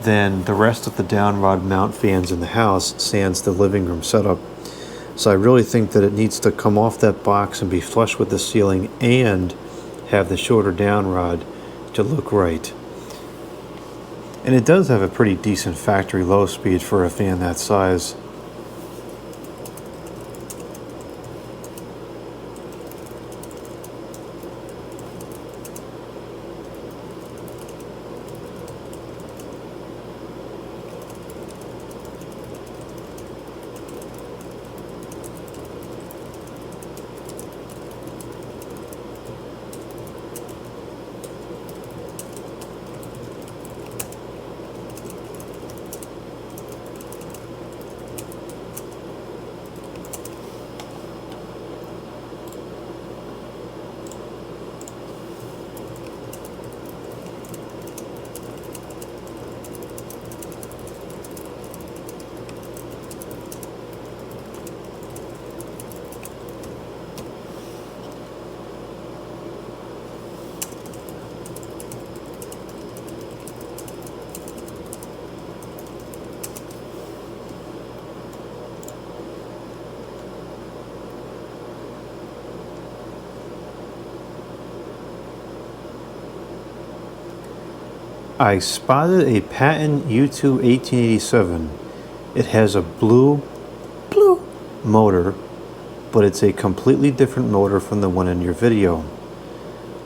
than the rest of the down rod mount fans in the house, sans the living room setup. So I really think that it needs to come off that box and be flush with the ceiling and have the shorter down rod to look right. And it does have a pretty decent factory low speed for a fan that size. I spotted a patent U2 1887. It has a blue motor, but it's a completely different motor from the one in your video.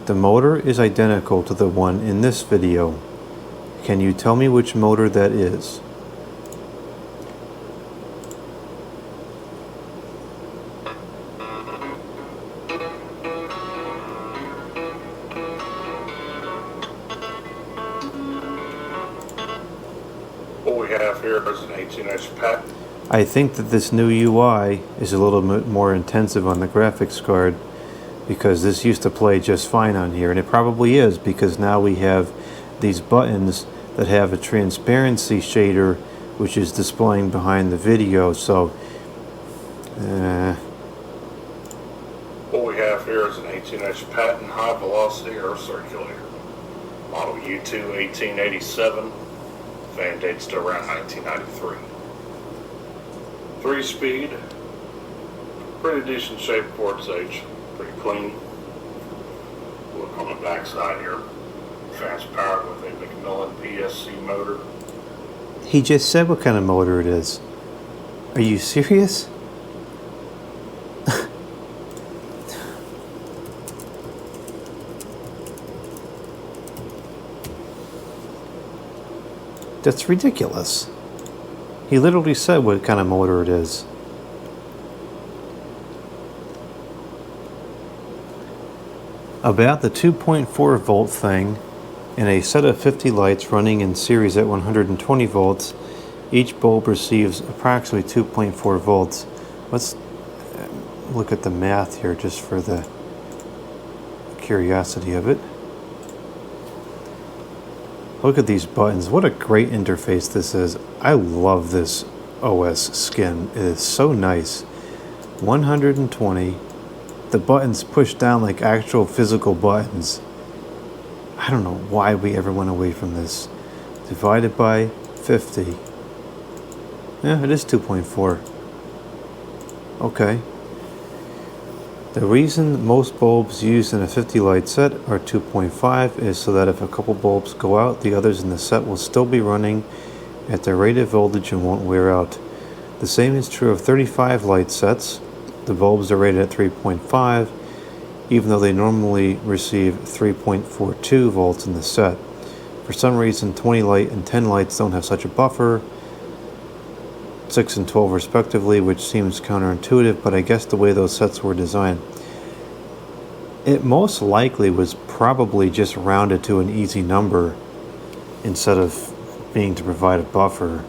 The motor is identical to the one in this video. Can you tell me which motor that is? What we have here is an 18-inch patent. I think that this new UI is a little bit more intensive on the graphics card, because this used to play just fine on here, and it probably is, because now we have these buttons that have a transparency shader which is displaying behind the video. So what we have here is an 18-inch patent high velocity air circulator, model U2 1887, fan dates to around 1993. 3-speed, pretty decent shape for its age, pretty clean. Look on the back side here, fast powered with a Macmillan PSC motor. he just said what kind of motor it is. Are you serious? That's ridiculous. He literally said what kind of motor it is. About the 2.4 volt thing, in a set of 50 lights running in series at 120 volts, each bulb receives approximately 2.4 volts. Let's look at the math here just for the curiosity of it. Look at these buttons. What a great interface this is. I love this OS skin. It is so nice. 120. The buttons push down like actual physical buttons. I don't know why we ever went away from this. Divided by 50. Yeah, it is 2.4. Okay. The reason most bulbs used in a 50 light set are 2.5 is so that if a couple bulbs go out, the others in the set will still be running at their rated voltage and won't wear out. The same is true of 35 light sets. The bulbs are rated at 3.5, even though they normally receive 3.42 volts in the set. For some reason, 20 light and 10 lights don't have such a buffer, 6 and 12 respectively, which seems counterintuitive, but I guess the way those sets were designed. It most likely was probably just rounded to an easy number instead of being to provide a buffer.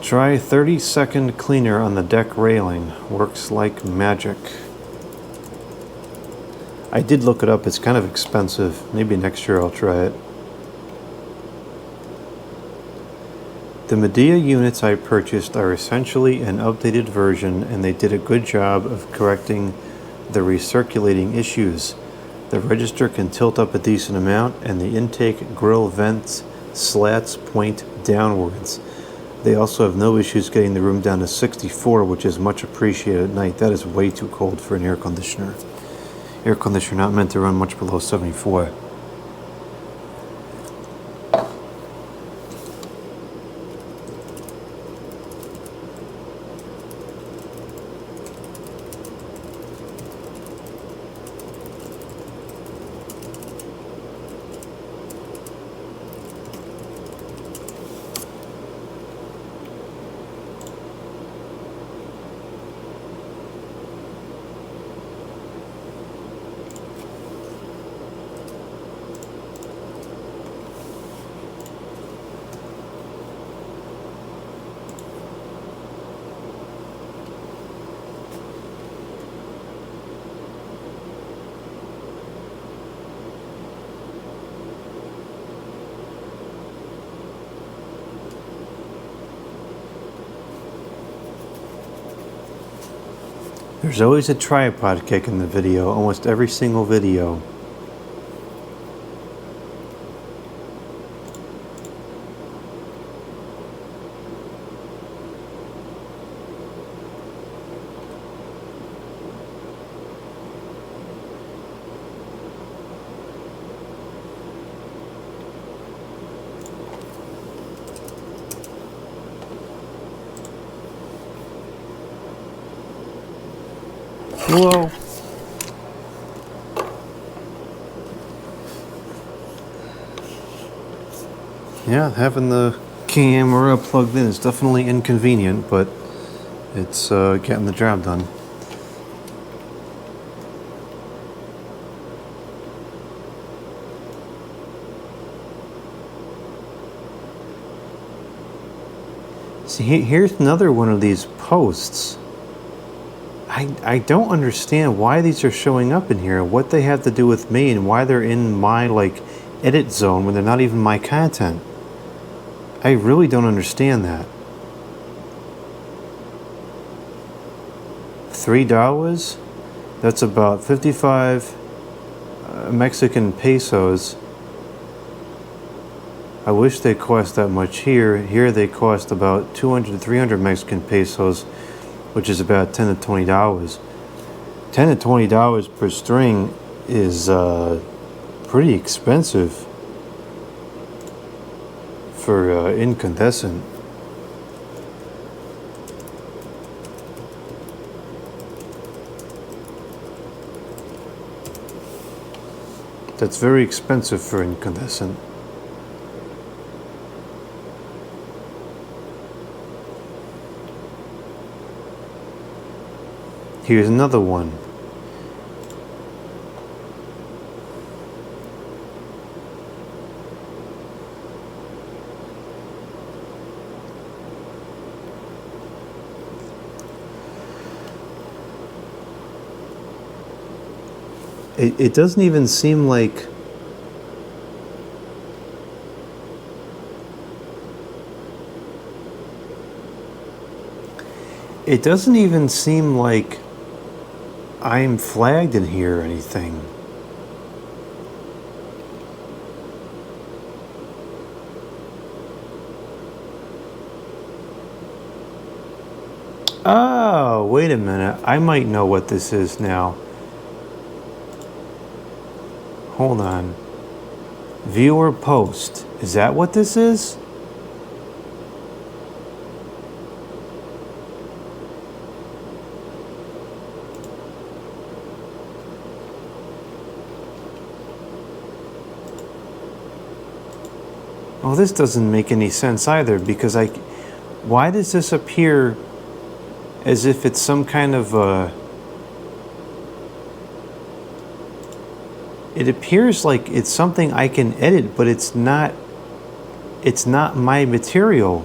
Try 30-second cleaner on the deck railing. Works like magic. I did look it up. It's kind of expensive. Maybe next year I'll try it. The Medea units I purchased are essentially an updated version, and they did a good job of correcting the recirculating issues. The register can tilt up a decent amount, and the intake grill vents slats point downwards. They also have no issues getting the room down to 64, which is much appreciated at night. That is way too cold for an air conditioner. Air conditioner not meant to run much below 74. There's always a tripod kick in the video, almost every single video. Whoa. Yeah, having the camera plugged in is definitely inconvenient, but it's getting the job done. See, here's another one of these posts. I don't understand why these are showing up in here, what they have to do with me, and why they're in my, like, edit zone when they're not even my content. I really don't understand that. $3? That's about 55 Mexican pesos. I wish they cost that much here. Here they cost about 200 to 300 Mexican pesos, which is about $10 to $20. $10 to $20 per string is pretty expensive for Incandescent. That's very expensive for Incandescent. Here's another one. It doesn't even seem like it doesn't even seem like I'm flagged in here or anything. Oh, wait a minute. I might know what this is now. Hold on. Viewer post. Is that what this is? Well, this doesn't make any sense either, because why does this appear as if it's some kind of it appears like it's something I can edit, but it's not my material.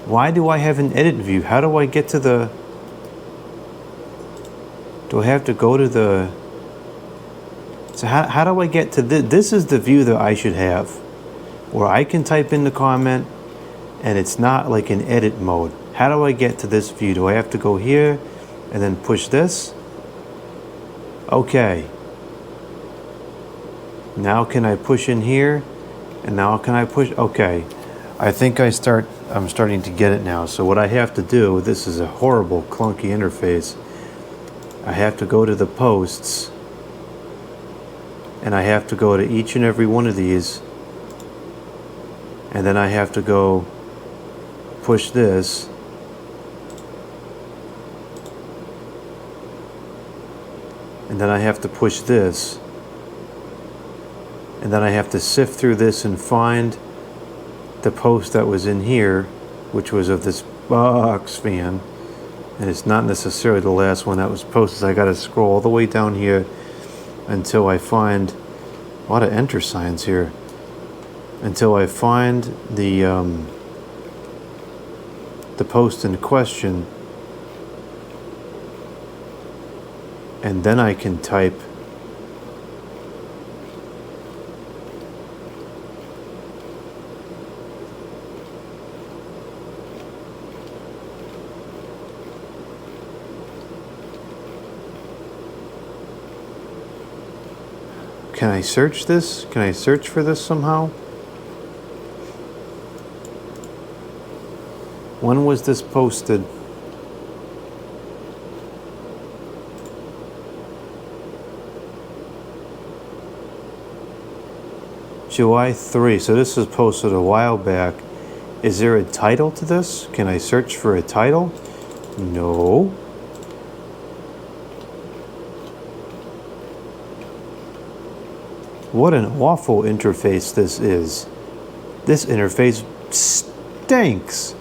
Why do I have an edit view? How do I get to the... Do I have to go to the... So how do I get to this? This is the view that I should have, where I can type in the comment and it's not like in edit mode. How do I get to this view? Do I have to go here and then push this? Okay. Now can I push in here? And now can I push? Okay. I think I'm starting to get it now. So what I have to do, this is a horrible clunky interface. I have to go to the posts, and I have to go to each and every one of these, and then I have to go push this, and then I have to push this, and then I have to sift through this and find the post that was in here, which was of this box fan, and it's not necessarily the last one that was posted. I got to scroll all the way down here until I find a lot of enter signs here, until I find the post in question, and then I can type can I search this? Can I search for this somehow? When was this posted? July 3. So this was posted a while back. Is there a title to this? Can I search for a title? No. What an awful interface this is. This interface stinks.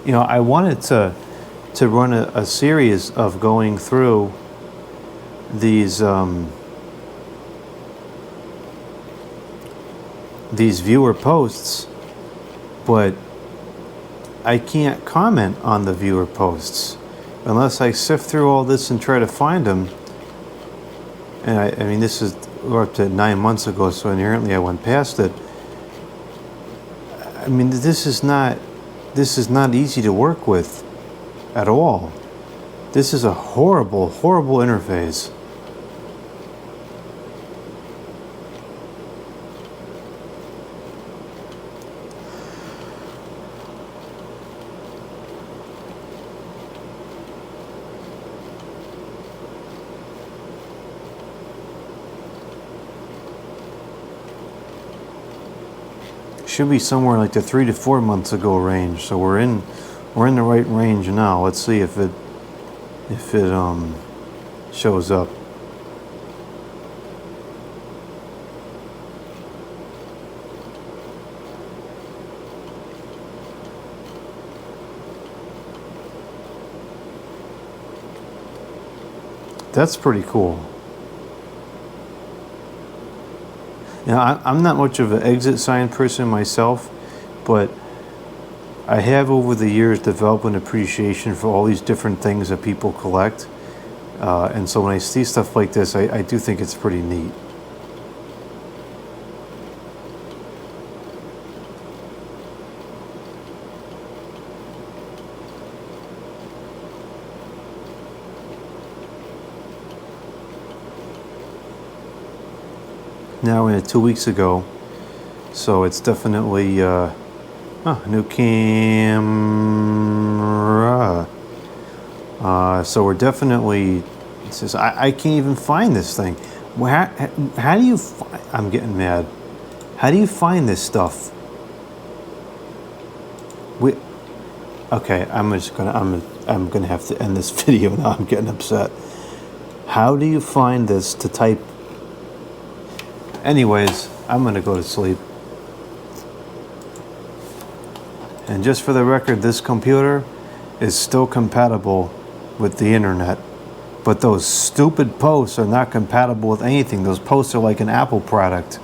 You know, I wanted to run a series of going through these viewer posts, but I can't comment on the viewer posts unless I sift through all this and try to find them. And I mean, we're up to 9 months ago, so inherently I went past it. I mean, this is not easy to work with at all. This is a horrible, horrible interface. Should be somewhere like the 3 to 4 months ago range, so we're in the right range now. Let's see if it shows up. That's pretty cool. Now, I'm not much of an exit sign person myself, but I have over the years developed an appreciation for all these different things that people collect. And so when I see stuff like this, I do think it's pretty neat. Now in 2 weeks ago, so it's definitely new camera. So we're definitely. It says I can't even find this thing. How do you? I'm getting mad. How do you find this stuff? Okay, I'm gonna have to end this video now. I'm getting upset. How do you find this to type? Anyways, I'm gonna go to sleep. And just for the record, this computer is still compatible with the internet. But those stupid posts are not compatible with anything. Those posts are like an Apple product.